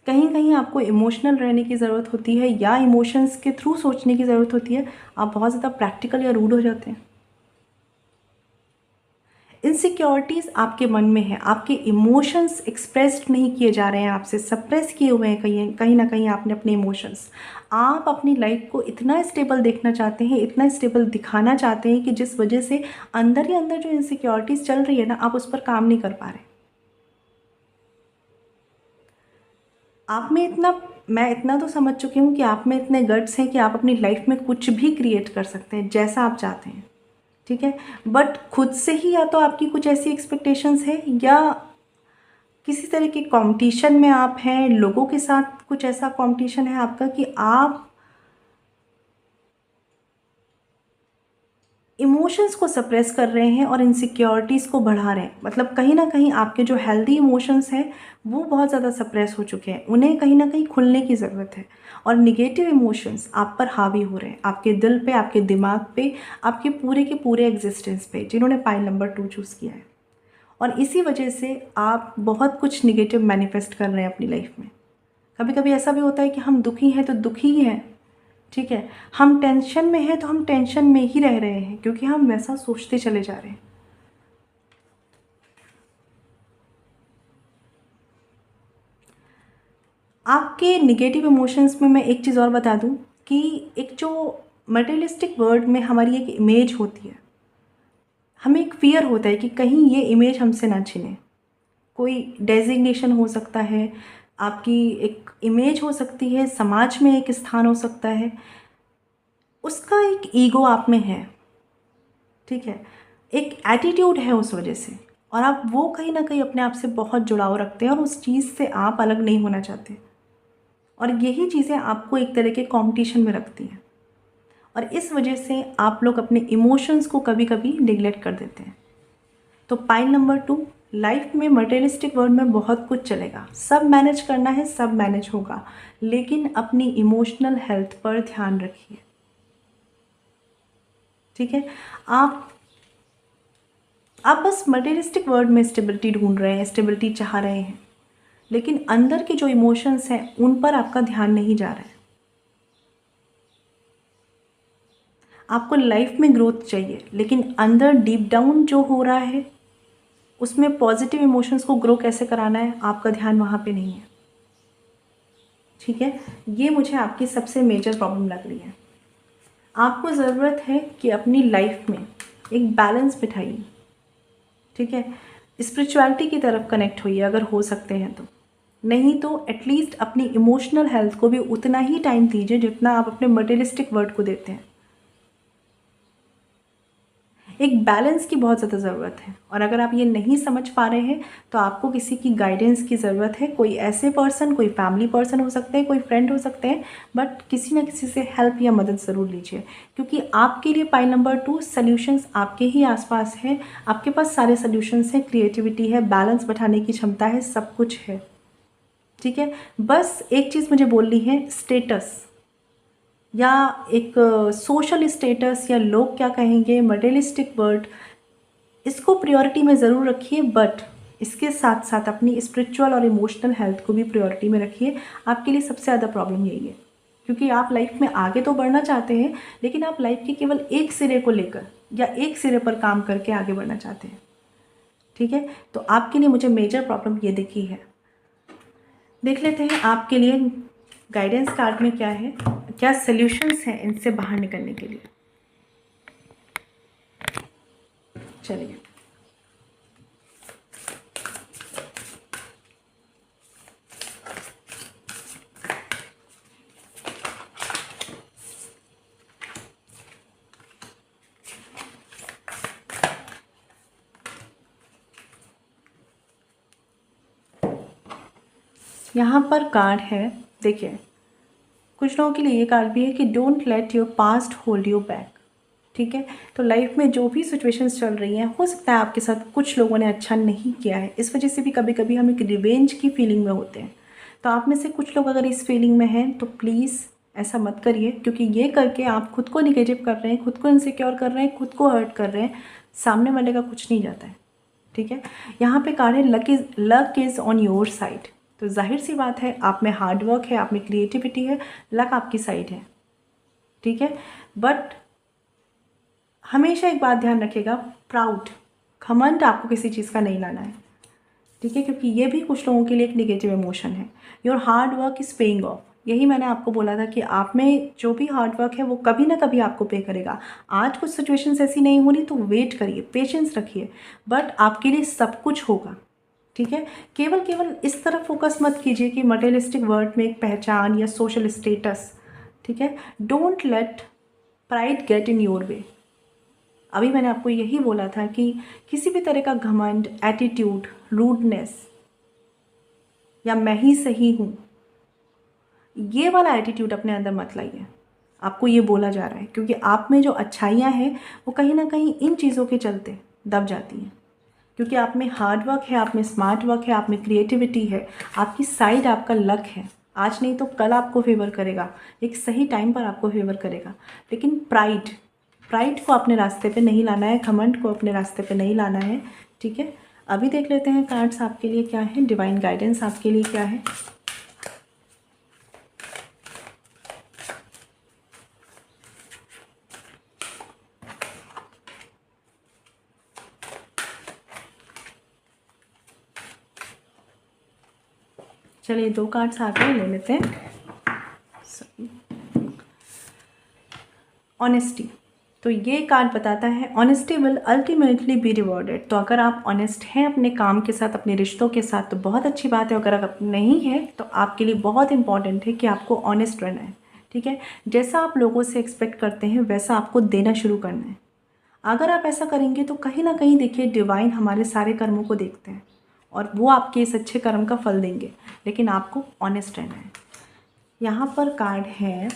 कहीं कहीं आपको इमोशनल रहने की ज़रूरत होती है, या इमोशंस के थ्रू सोचने की ज़रूरत होती है, आप बहुत ज़्यादा प्रैक्टिकल या रूड हो जाते हैं। इनसिक्योरिटीज़ आपके मन में है, आपके इमोशंस एक्सप्रेस्ड नहीं किए जा रहे हैं, आपसे सप्रेस किए हुए हैं कहीं कहीं ना कहीं आपने अपने इमोशंस। आप अपनी लाइफ को इतना स्टेबल देखना चाहते हैं, इतना स्टेबल दिखाना चाहते हैं कि जिस वजह से अंदर ही अंदर जो इनसिक्योरिटीज़ चल रही है ना, आप उस पर काम नहीं कर पा रहे। आप में इतना, मैं इतना तो समझ चुकी हूँ कि आप में इतने गट्स हैं कि आप अपनी लाइफ में कुछ भी क्रिएट कर सकते हैं जैसा आप चाहते हैं, ठीक है। बट खुद से ही या तो आपकी कुछ ऐसी एक्सपेक्टेशंस है, या किसी तरह के कंपटीशन में आप हैं, लोगों के साथ कुछ ऐसा कंपटीशन है आपका कि आप इमोशंस को सप्रेस कर रहे हैं और इनसिक्योरिटीज़ को बढ़ा रहे हैं। मतलब कहीं ना कहीं आपके जो हेल्दी इमोशंस हैं वो बहुत ज़्यादा सप्रेस हो चुके हैं, उन्हें कहीं ना कहीं खुलने की ज़रूरत है। और निगेटिव इमोशंस आप पर हावी हो रहे हैं, आपके दिल पे, आपके दिमाग पे, आपके पूरे के पूरे एग्जिस्टेंस पे, जिन्होंने पाइल नंबर 2 चूज़ किया है। और इसी वजह से आप बहुत कुछ निगेटिव मैनिफेस्ट कर रहे हैं अपनी लाइफ में। कभी कभी ऐसा भी होता है कि हम दुखी हैं तो दुखी ही हैं, ठीक है। हम टेंशन में हैं तो हम टेंशन में ही रह रहे हैं, क्योंकि हम वैसा सोचते चले जा रहे हैं। आपके निगेटिव इमोशंस में मैं एक चीज़ और बता दूं कि एक जो मटेरियलिस्टिक वर्ल्ड में हमारी एक इमेज होती है, हमें एक फियर होता है कि कहीं ये इमेज हमसे ना छिने। कोई डेजिग्नेशन हो सकता है, आपकी एक इमेज हो सकती है, समाज में एक स्थान हो सकता है, उसका एक ईगो आप में है, ठीक है। एक एटीट्यूड है उस वजह से, और आप वो कहीं ना कहीं अपने आप से बहुत जुड़ाव रखते हैं और उस चीज़ से आप अलग नहीं होना चाहते। और यही चीज़ें आपको एक तरह के कंपटीशन में रखती हैं, और इस वजह से आप लोग अपने इमोशंस को कभी कभी निगलेक्ट कर देते हैं। तो पाइल नंबर 2, लाइफ में मटेरियलिस्टिक वर्ल्ड में बहुत कुछ चलेगा, सब मैनेज करना है, सब मैनेज होगा, लेकिन अपनी इमोशनल हेल्थ पर ध्यान रखिए, ठीक है। आप बस मटेरियलिस्टिक वर्ल्ड में स्टेबिलिटी ढूंढ रहे हैं, स्टेबिलिटी चाह रहे हैं, लेकिन अंदर के जो इमोशंस हैं उन पर आपका ध्यान नहीं जा रहा है। आपको लाइफ में ग्रोथ चाहिए, लेकिन अंदर डीप डाउन जो हो रहा है उसमें पॉजिटिव इमोशंस को ग्रो कैसे कराना है, आपका ध्यान वहाँ पे नहीं है, ठीक है। ये मुझे आपकी सबसे मेजर प्रॉब्लम लग रही है। आपको ज़रूरत है कि अपनी लाइफ में एक बैलेंस बिठाइए, ठीक है। स्पिरिचुअलिटी की तरफ कनेक्ट होइए अगर हो सकते हैं तो, नहीं तो एटलीस्ट अपनी इमोशनल हेल्थ को भी उतना ही टाइम दीजिए जितना आप अपने मटेरियलिस्टिक वर्ल्ड को देते हैं। एक बैलेंस की बहुत ज़्यादा ज़रूरत है, और अगर आप ये नहीं समझ पा रहे हैं तो आपको किसी की गाइडेंस की ज़रूरत है। कोई ऐसे पर्सन, कोई फैमिली पर्सन हो सकते हैं, कोई फ्रेंड हो सकते हैं, बट किसी न किसी से हेल्प या मदद ज़रूर लीजिए, क्योंकि आपके लिए पाइल नंबर 2 सॉल्यूशंस आपके ही आसपास है। आपके पास सारे सॉल्यूशंस हैं, क्रिएटिविटी है, बैलेंस बैठाने की क्षमता है, सब कुछ है, ठीक है। बस एक चीज़ मुझे बोलनी है, स्टेटस या एक सोशल स्टेटस या लोग क्या कहेंगे, मटेरियलिस्टिक वर्ल्ड, इसको प्रायोरिटी में ज़रूर रखिए, बट इसके साथ साथ अपनी स्पिरिचुअल और इमोशनल हेल्थ को भी प्रायोरिटी में रखिए। आपके लिए सबसे ज़्यादा प्रॉब्लम यही है, क्योंकि आप लाइफ में आगे तो बढ़ना चाहते हैं, लेकिन आप लाइफ के केवल एक सिरे को लेकर या एक सिरे पर काम करके आगे बढ़ना चाहते हैं, ठीक है। तो आपके लिए मुझे मेजर प्रॉब्लम ये दिखी है। देख लेते हैं आपके लिए गाइडेंस कार्ड में क्या है, क्या सॉल्यूशंस हैं इनसे बाहर निकलने के लिए। चलिए, यहाँ पर कार्ड है, देखिए कुछ लोगों के लिए ये कार्ड भी है कि don't let your past hold you back, ठीक है। तो लाइफ में जो भी सिचुएशंस चल रही हैं, हो सकता है आपके साथ कुछ लोगों ने अच्छा नहीं किया है, इस वजह से भी कभी कभी हम एक रिवेंज की फीलिंग में होते हैं। तो आप में से कुछ लोग अगर इस फीलिंग में हैं तो प्लीज़ ऐसा मत करिए, क्योंकि ये करके आप खुद को निगेटिव कर रहे हैं, खुद को इनसिक्योर कर रहे हैं, खुद को हर्ट कर रहे हैं, सामने वाले का कुछ नहीं जाता है, ठीक है। यहाँ पे कार्ड है luck is on your side. तो जाहिर सी बात है, आप में हार्ड वर्क है, आप में क्रिएटिविटी है, लक आपकी साइड है, ठीक है। बट हमेशा एक बात ध्यान रखिएगा, प्राउड, घमंड आपको किसी चीज़ का नहीं लाना है, ठीक है, क्योंकि ये भी कुछ लोगों के लिए एक नेगेटिव इमोशन है। Your hard work is paying off, यही मैंने आपको बोला था कि आप में जो भी हार्ड वर्क है वो कभी ना कभी आपको पे करेगा। आज कुछ सिचुएशंस ऐसी नहीं हो रही तो वेट करिए, पेशेंस रखिए, बट आपके लिए सब कुछ होगा, ठीक है। केवल केवल इस तरफ फोकस मत कीजिए कि मटेरियलिस्टिक वर्ल्ड में एक पहचान या सोशल स्टेटस, ठीक है। Don't let pride get in your way. अभी मैंने आपको यही बोला था कि किसी भी तरह का घमंड, एटीट्यूड, रूडनेस या मैं ही सही हूँ, ये वाला एटीट्यूड अपने अंदर मत लाइए। आपको ये बोला जा रहा है क्योंकि आप में जो अच्छाइयाँ हैं वो कहीं ना कहीं इन चीज़ों के चलते दब जाती हैं, क्योंकि आप में हार्ड वर्क है, आप में स्मार्ट वर्क है, आप में क्रिएटिविटी है, आपकी साइड, आपका लक है। आज नहीं तो कल आपको फेवर करेगा, एक सही टाइम पर आपको फेवर करेगा। लेकिन प्राइड को अपने रास्ते पे नहीं लाना है, घमंड को अपने रास्ते पे नहीं लाना है, ठीक है। अभी देख लेते हैं कार्ड्स आपके लिए क्या है, डिवाइन गाइडेंस आपके लिए क्या है। चलिए 2 कार्ड्स आ गए, ले लेते हैं। ऑनेस्टी, तो ये कार्ड बताता है honesty will ultimately be rewarded. तो अगर आप ऑनेस्ट हैं अपने काम के साथ, अपने रिश्तों के साथ, तो बहुत अच्छी बात है। अगर आप नहीं है तो आपके लिए बहुत इंपॉर्टेंट है कि आपको ऑनेस्ट रहना है, ठीक है। जैसा आप लोगों से एक्सपेक्ट करते हैं वैसा आपको देना शुरू करना है। अगर आप ऐसा करेंगे तो कहीं ना कहीं देखिए डिवाइन हमारे सारे कर्मों को देखते हैं और वो आपके इस अच्छे कर्म का फल देंगे, लेकिन आपको ऑनेस्ट रहना है। यहाँ पर कार्ड है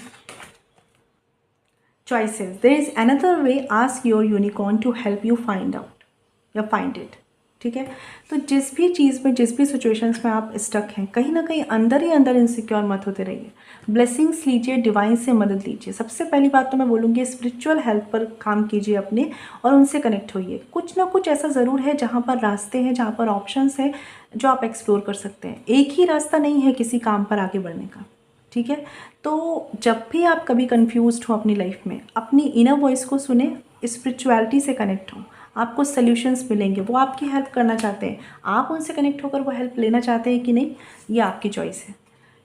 choices. There is another way. Ask your unicorn to help you find out या find it, ठीक है। तो जिस भी चीज़ में, जिस भी सिचुएशंस में आप स्टक हैं, कहीं ना कहीं अंदर ही अंदर इनसिक्योर मत होते रहिए। ब्लेसिंग्स लीजिए, डिवाइन से मदद लीजिए। सबसे पहली बात तो मैं बोलूँगी स्पिरिचुअल हेल्प पर काम कीजिए अपने और उनसे कनेक्ट होइए। कुछ ना कुछ ऐसा ज़रूर है जहाँ पर रास्ते हैं, जहाँ पर ऑप्शंस हैं जो आप एक्सप्लोर कर सकते हैं। एक ही रास्ता नहीं है किसी काम पर आगे बढ़ने का, ठीक है। तो जब भी आप कभी कंफ्यूज्ड हो अपनी लाइफ में, अपनी इनर वॉइस को सुने, स्पिरिचुअलिटी से कनेक्ट हो, आपको सॉल्यूशंस मिलेंगे। वो आपकी हेल्प करना चाहते हैं, आप उनसे कनेक्ट होकर वो हेल्प लेना चाहते हैं कि नहीं, ये आपकी चॉइस है।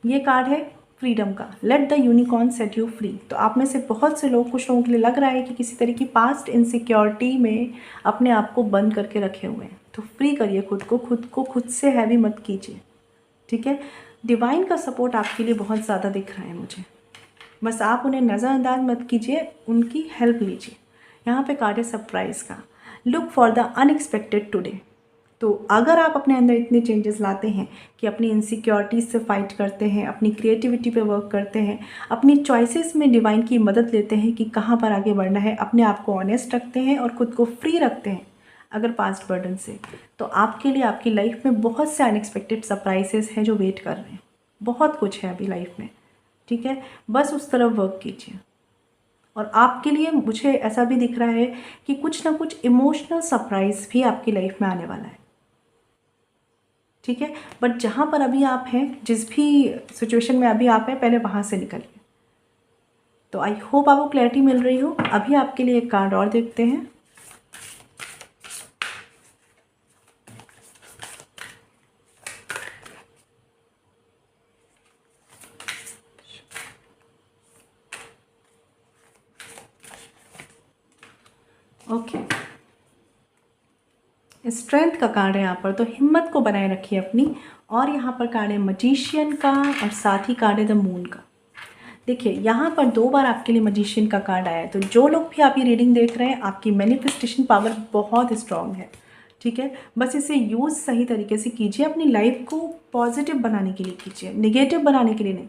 ये कार्ड है फ्रीडम का, let the unicorn set you free. तो आप में से बहुत से लोग, कुछ लोगों के लिए लग रहा है कि किसी तरह की पास्ट इनसिक्योरिटी में अपने आप को बंद करके रखे हुए हैं, तो फ्री करिए खुद को खुद से हैवी मत कीजिए, ठीक है। डिवाइन का सपोर्ट आपके लिए बहुत ज़्यादा दिख रहा है मुझे, बस आप उन्हें नज़रअंदाज मत कीजिए, उनकी हेल्प लीजिए। यहाँ पे कार्ड है सरप्राइज़ का, look for the unexpected today. तो अगर आप अपने अंदर इतने चेंजेस लाते हैं कि अपनी इनसिक्योरिटीज़ से फाइट करते हैं, अपनी क्रिएटिविटी पे वर्क करते हैं, अपनी चॉइसेस में डिवाइन की मदद लेते हैं कि कहाँ पर आगे बढ़ना है, अपने आप को ऑनेस्ट रखते हैं और ख़ुद को फ्री रखते हैं अगर पास्ट बर्डन से, तो आपके लिए आपकी लाइफ में बहुत से अनएक्सपेक्टेड सरप्राइजेस हैं जो वेट कर रहे हैं। बहुत कुछ है अभी लाइफ में, ठीक है। बस उस तरफ वर्क कीजिए। और आपके लिए मुझे ऐसा भी दिख रहा है कि कुछ ना कुछ इमोशनल सरप्राइज भी आपकी लाइफ में आने वाला है, ठीक है। बट जहाँ पर अभी आप हैं, जिस भी सिचुएशन में अभी आप हैं, पहले वहाँ से निकलिए। तो आई होप आपको क्लैरिटी मिल रही हो। अभी आपके लिए एक कार्ड और देखते हैं। ओके, स्ट्रेंथ का कार्ड है यहाँ पर, तो हिम्मत को बनाए रखिए अपनी। और यहाँ पर कार्ड है मजिशियन का और साथ ही कार्ड है द मून का। देखिए यहाँ पर 2 बार आपके लिए मजिशियन का कार्ड आया है। तो जो लोग भी आप ये रीडिंग देख रहे हैं, आपकी मैनिफेस्टेशन पावर बहुत स्ट्रांग है, ठीक है। बस इसे यूज़ सही तरीके से कीजिए, अपनी लाइफ को पॉजिटिव बनाने के लिए कीजिए, निगेटिव बनाने के लिए नहीं,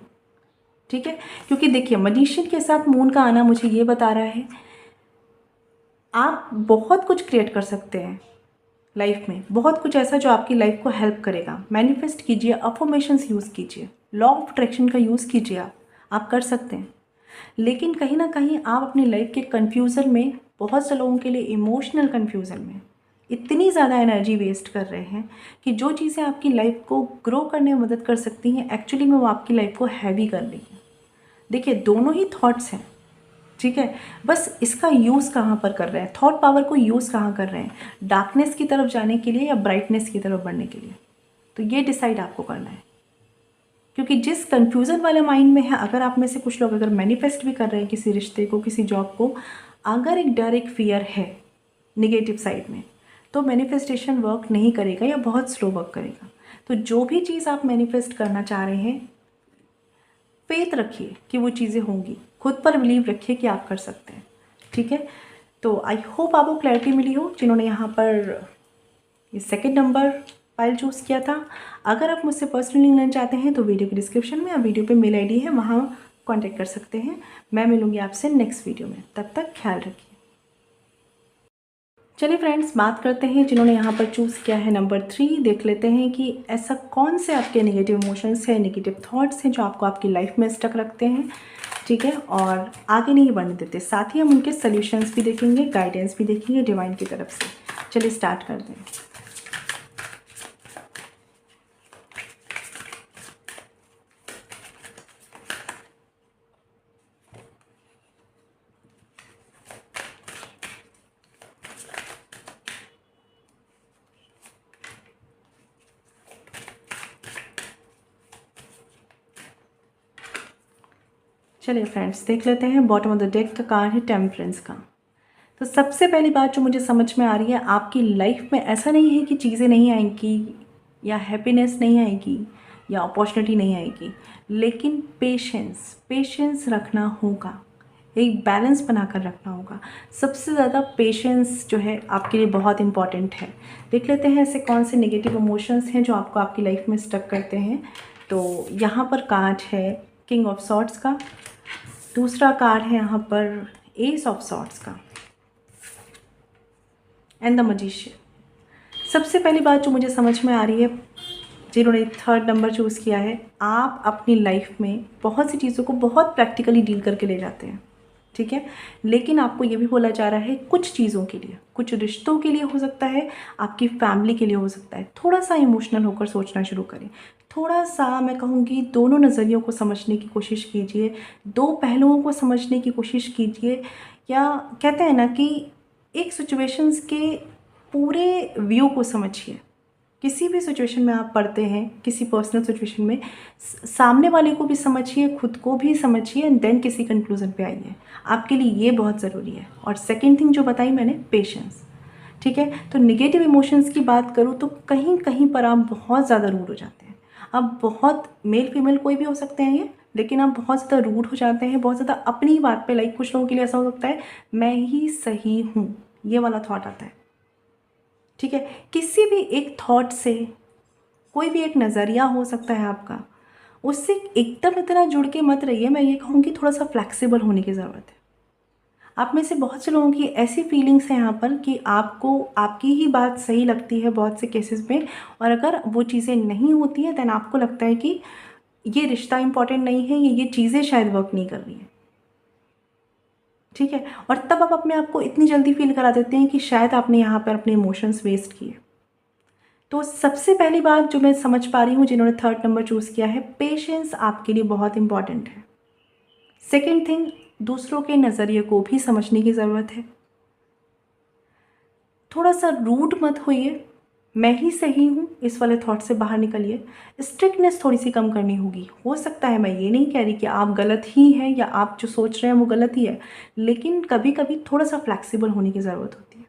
ठीक है। क्योंकि देखिए मजिशियन के साथ मून का आना मुझे ये बता रहा है आप बहुत कुछ क्रिएट कर सकते हैं लाइफ में, बहुत कुछ ऐसा जो आपकी लाइफ को हेल्प करेगा। मैनिफेस्ट कीजिए, अफर्मेशंस यूज़ कीजिए, लॉ ऑफ अट्रैक्शन का यूज़ कीजिए, आप कर सकते हैं। लेकिन कहीं ना कहीं आप अपनी लाइफ के कन्फ्यूज़न में, बहुत से लोगों के लिए इमोशनल कन्फ्यूज़न में इतनी ज़्यादा एनर्जी वेस्ट कर रहे हैं कि जो चीज़ें आपकी लाइफ को ग्रो करने में मदद कर सकती हैं, एक्चुअली में वो आपकी लाइफ को हैवी कर रही हैं। देखिए दोनों ही थॉट्स हैं, ठीक है, बस इसका यूज़ कहाँ पर कर रहे हैं, थॉट पावर को यूज़ कहाँ कर रहे हैं, डार्कनेस की तरफ जाने के लिए या ब्राइटनेस की तरफ बढ़ने के लिए। तो ये डिसाइड आपको करना है, क्योंकि जिस कंफ्यूजन वाले माइंड में है, अगर आप में से कुछ लोग अगर मैनिफेस्ट भी कर रहे हैं किसी रिश्ते को, किसी जॉब को, अगर एक डर, एक फियर है निगेटिव साइड में, तो मैनिफेस्टेशन वर्क नहीं करेगा या बहुत स्लो वर्क करेगा। तो जो भी चीज़ आप मैनिफेस्ट करना चाह रहे हैं, फेथ रखिए कि वो चीज़ें होंगी, खुद पर बिलीव रखिए कि आप कर सकते हैं। ठीक है, तो आई होप आपको क्लैरिटी मिली हो जिन्होंने यहाँ पर ये सेकंड नंबर फाइल चूज़ किया था। अगर आप मुझसे पर्सनली लेना चाहते हैं तो वीडियो के डिस्क्रिप्शन में या वीडियो पे मेल आईडी है, वहाँ कांटेक्ट कर सकते हैं। मैं मिलूँगी आपसे नेक्स्ट वीडियो में, तब तक ख्याल रखिए। चलिए फ्रेंड्स, बात करते हैं जिन्होंने यहाँ पर चूज़ किया है नंबर 3। देख लेते हैं कि ऐसा कौन से आपके नेगेटिव इमोशंस हैं, नेगेटिव थॉट्स हैं जो आपको आपकी लाइफ में स्टक रखते हैं। ठीक है, और आगे नहीं बढ़ने देते। साथ ही हम उनके सॉल्यूशंस भी देखेंगे, गाइडेंस भी देखेंगे डिवाइन की तरफ से। चलिए स्टार्ट करते हैं। चलिए फ्रेंड्स, देख लेते हैं। बॉटम ऑफ द डेक का कार्ड है टेम्परेंस का। तो सबसे पहली बात जो मुझे समझ में आ रही है, आपकी लाइफ में ऐसा नहीं है कि चीज़ें नहीं आएंगी या हैप्पीनेस नहीं आएगी या अपॉर्चुनिटी नहीं आएगी, लेकिन पेशेंस रखना होगा, एक बैलेंस बनाकर रखना होगा। सबसे ज़्यादा पेशेंस जो है आपके लिए बहुत इंपॉर्टेंट है। देख लेते हैं ऐसे कौन से नेगेटिव इमोशंस हैं जो आपको आपकी लाइफ में स्टक करते हैं। तो यहाँ पर कार्ड है किंग ऑफ सॉर्ड्स का, दूसरा कार्ड है यहाँ पर एस ऑफ सॉर्ड्स का एंड द मजिशियन। सबसे पहली बात जो मुझे समझ में आ रही है, जिन्होंने थर्ड नंबर चूज़ किया है, आप अपनी लाइफ में बहुत सी चीज़ों को बहुत प्रैक्टिकली डील करके ले जाते हैं। ठीक है, लेकिन आपको ये भी बोला जा रहा है कुछ चीज़ों के लिए, कुछ रिश्तों के लिए हो सकता है, आपकी फैमिली के लिए हो सकता है, थोड़ा सा इमोशनल होकर सोचना शुरू करें। थोड़ा सा मैं कहूँगी दोनों नज़रियों को समझने की कोशिश कीजिए, दो पहलुओं को समझने की कोशिश कीजिए। या कहते हैं ना कि एक सिचुएशंस के पूरे व्यू को समझिए। किसी भी सिचुएशन में आप पढ़ते हैं, किसी पर्सनल सिचुएशन में, सामने वाले को भी समझिए, खुद को भी समझिए एंड देन किसी कंक्लूज़न पे आइए। आपके लिए ये बहुत ज़रूरी है। और सेकंड थिंग जो बताई मैंने, पेशेंस। ठीक है, तो नेगेटिव इमोशंस की बात करूँ तो कहीं कहीं पर आप बहुत ज़्यादा रूड हो जाते हैं। आप बहुत, मेल फीमेल कोई भी हो सकते हैं ये, लेकिन आप बहुत ज़्यादा रूड हो जाते हैं, बहुत ज़्यादा अपनी बात पे। लाइक कुछ लोगों के लिए ऐसा हो सकता है मैं ही सही हूँ, ये वाला थॉट आता है। ठीक है, किसी भी एक थॉट से, कोई भी एक नज़रिया हो सकता है आपका, उससे एकदम इतना जुड़ के मत रहिए। मैं ये कहूँगी थोड़ा सा फ्लेक्सिबल होने की ज़रूरत है। आप में से बहुत से लोगों की ऐसी फीलिंग्स हैं यहाँ पर कि आपको आपकी ही बात सही लगती है बहुत से केसेस में, और अगर वो चीज़ें नहीं होती हैं दैन आपको लगता है कि ये रिश्ता इंपॉर्टेंट नहीं है, ये चीज़ें शायद वर्क नहीं कर रही हैं। ठीक है, और तब आप अपने आप को इतनी जल्दी फील करा देते हैं कि शायद आपने यहाँ पर अपने इमोशंस वेस्ट किए। तो सबसे पहली बात जो मैं समझ पा रही हूँ जिन्होंने थर्ड नंबर चूज़ किया है, पेशेंस आपके लिए बहुत इंपॉर्टेंट है। सेकेंड थिंग, दूसरों के नज़रिए को भी समझने की ज़रूरत है। थोड़ा सा रूड मत होइए, मैं ही सही हूँ इस वाले थॉट से बाहर निकलिए। स्ट्रिक्टनेस थोड़ी सी कम करनी होगी। हो सकता है, मैं ये नहीं कह रही कि आप गलत ही हैं या आप जो सोच रहे हैं वो गलत ही है, लेकिन कभी कभी थोड़ा सा फ्लैक्सिबल होने की ज़रूरत होती है।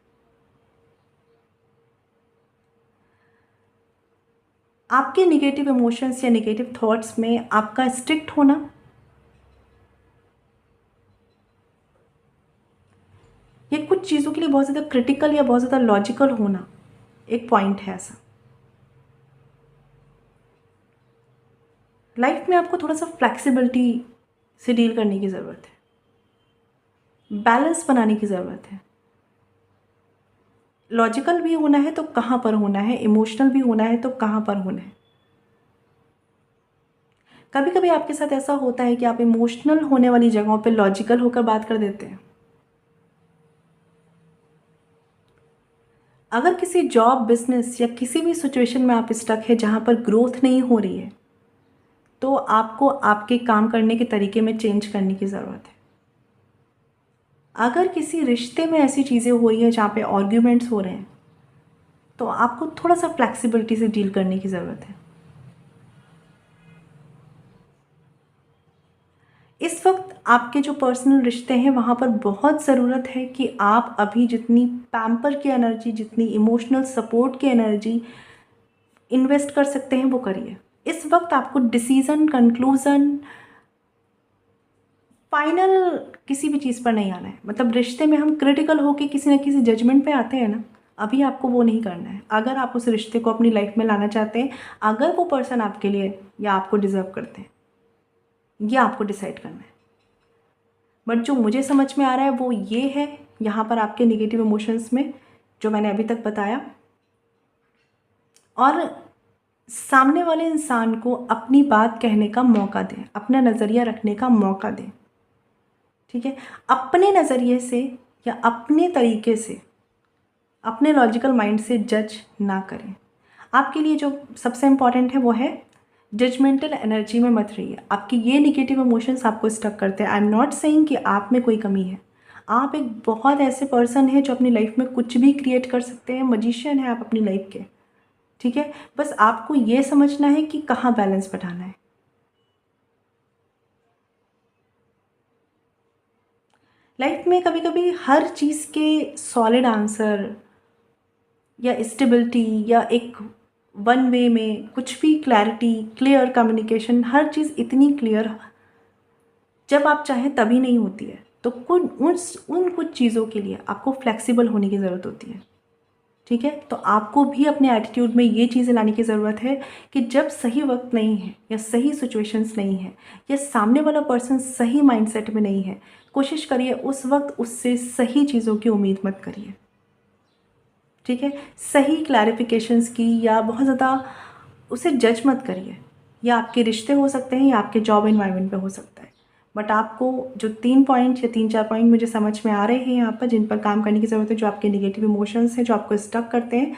आपके नेगेटिव इमोशंस या नेगेटिव थॉट्स में आपका स्ट्रिक्ट होना, या कुछ चीज़ों के लिए बहुत ज़्यादा क्रिटिकल या बहुत ज़्यादा लॉजिकल होना एक पॉइंट है। ऐसा लाइफ में आपको थोड़ा सा फ्लेक्सिबिलिटी से डील करने की ज़रूरत है, बैलेंस बनाने की ज़रूरत है। लॉजिकल भी होना है तो कहाँ पर होना है, इमोशनल भी होना है तो कहाँ पर होना है। कभी कभी आपके साथ ऐसा होता है कि आप इमोशनल होने वाली जगहों पे लॉजिकल होकर बात कर देते हैं। अगर किसी जॉब, बिजनेस या किसी भी सिचुएशन में आप स्टक है जहाँ पर ग्रोथ नहीं हो रही है, तो आपको आपके काम करने के तरीके में चेंज करने की ज़रूरत है। अगर किसी रिश्ते में ऐसी चीज़ें हो रही हैं जहाँ पे आर्ग्यूमेंट्स हो रहे हैं, तो आपको थोड़ा सा फ्लेक्सिबिलिटी से डील करने की ज़रूरत है। इस वक्त आपके जो पर्सनल रिश्ते हैं वहाँ पर बहुत ज़रूरत है कि आप अभी जितनी पैम्पर की एनर्जी, जितनी इमोशनल सपोर्ट की एनर्जी इन्वेस्ट कर सकते हैं वो करिए। इस वक्त आपको डिसीज़न, कंक्लूज़न, फाइनल किसी भी चीज़ पर नहीं आना है। मतलब रिश्ते में हम क्रिटिकल होके किसी न किसी जजमेंट पे आते हैं ना, अभी आपको वो नहीं करना है। अगर आप उस रिश्ते को अपनी लाइफ में लाना चाहते हैं, अगर वो पर्सन आपके लिए या आपको डिज़र्व करते हैं, ये आपको डिसाइड करना है। बट जो मुझे समझ में आ रहा है वो ये है यहाँ पर आपके निगेटिव इमोशंस में, जो मैंने अभी तक बताया। और सामने वाले इंसान को अपनी बात कहने का मौका दें, अपना नज़रिया रखने का मौका दें। ठीक है, अपने नज़रिए से या अपने तरीके से, अपने लॉजिकल माइंड से जज ना करें। आपके लिए जो सबसे इम्पॉर्टेंट है वो है जजमेंटल एनर्जी में मत रहिए। आपके ये निगेटिव इमोशंस आपको स्टक करते हैं। आई एम नॉट सेइंग कि आप में कोई कमी है। आप एक बहुत ऐसे पर्सन हैं जो अपनी लाइफ में कुछ भी क्रिएट कर सकते हैं, मजिशियन है आप अपनी लाइफ के। ठीक है, बस आपको ये समझना है कि कहाँ बैलेंस बैठाना है। लाइफ में कभी कभी हर चीज़ के सॉलिड आंसर या स्टेबिलिटी या एक वन वे में कुछ भी क्लैरिटी, क्लियर कम्युनिकेशन, हर चीज़ इतनी क्लियर जब आप चाहें तभी नहीं होती है। तो उन कुछ चीज़ों के लिए आपको फ्लेक्सिबल होने की ज़रूरत होती है। ठीक है, तो आपको भी अपने एटीट्यूड में ये चीज़ें लाने की ज़रूरत है कि जब सही वक्त नहीं है या सही सिचुएशंस नहीं है या सामने वाला पर्सन सही माइंडसेट में नहीं है, कोशिश करिए उस वक्त उससे सही चीज़ों की उम्मीद मत करिए। ठीक है, सही क्लैरिफिकेशंस की या बहुत ज़्यादा उसे जज मत करिए। या आपके रिश्ते हो सकते हैं या आपके जॉब एनवायरनमेंट पे हो सकता है। बट आपको जो 3 पॉइंट या 3-4 पॉइंट मुझे समझ में आ रहे हैं यहाँ पर, जिन पर काम करने की ज़रूरत है, जो आपके नेगेटिव इमोशंस हैं, जो आपको स्टक करते हैं।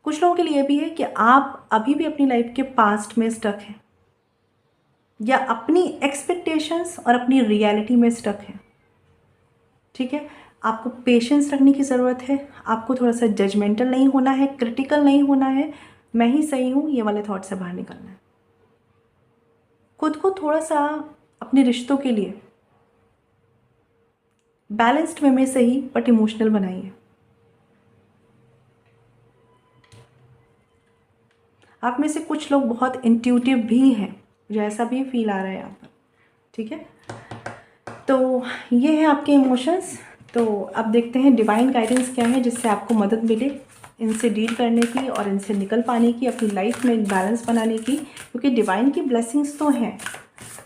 कुछ लोगों के लिए भी है कि आप अभी भी अपनी लाइफ के पास्ट में स्टक हैं या अपनी एक्सपेक्टेशंस और अपनी रियलिटी में स्टक हैं। ठीक है, आपको पेशेंस रखने की ज़रूरत है। आपको थोड़ा सा जजमेंटल नहीं होना है, क्रिटिकल नहीं होना है, मैं ही सही हूँ ये वाले थॉट से बाहर निकलना है। खुद को थोड़ा सा अपने रिश्तों के लिए बैलेंस्ड वे में सही बट इमोशनल बनाइए। आप में से कुछ लोग बहुत इंट्यूटिव भी हैं, मुझे ऐसा भी फील आ रहा है यहाँ पर। ठीक है, तो ये है आपके इमोशंस। तो अब देखते हैं डिवाइन गाइडेंस क्या है जिससे आपको मदद मिले इनसे डील करने की और इनसे निकल पाने की, अपनी लाइफ में एक बैलेंस बनाने की। क्योंकि डिवाइन की ब्लेसिंग्स तो हैं,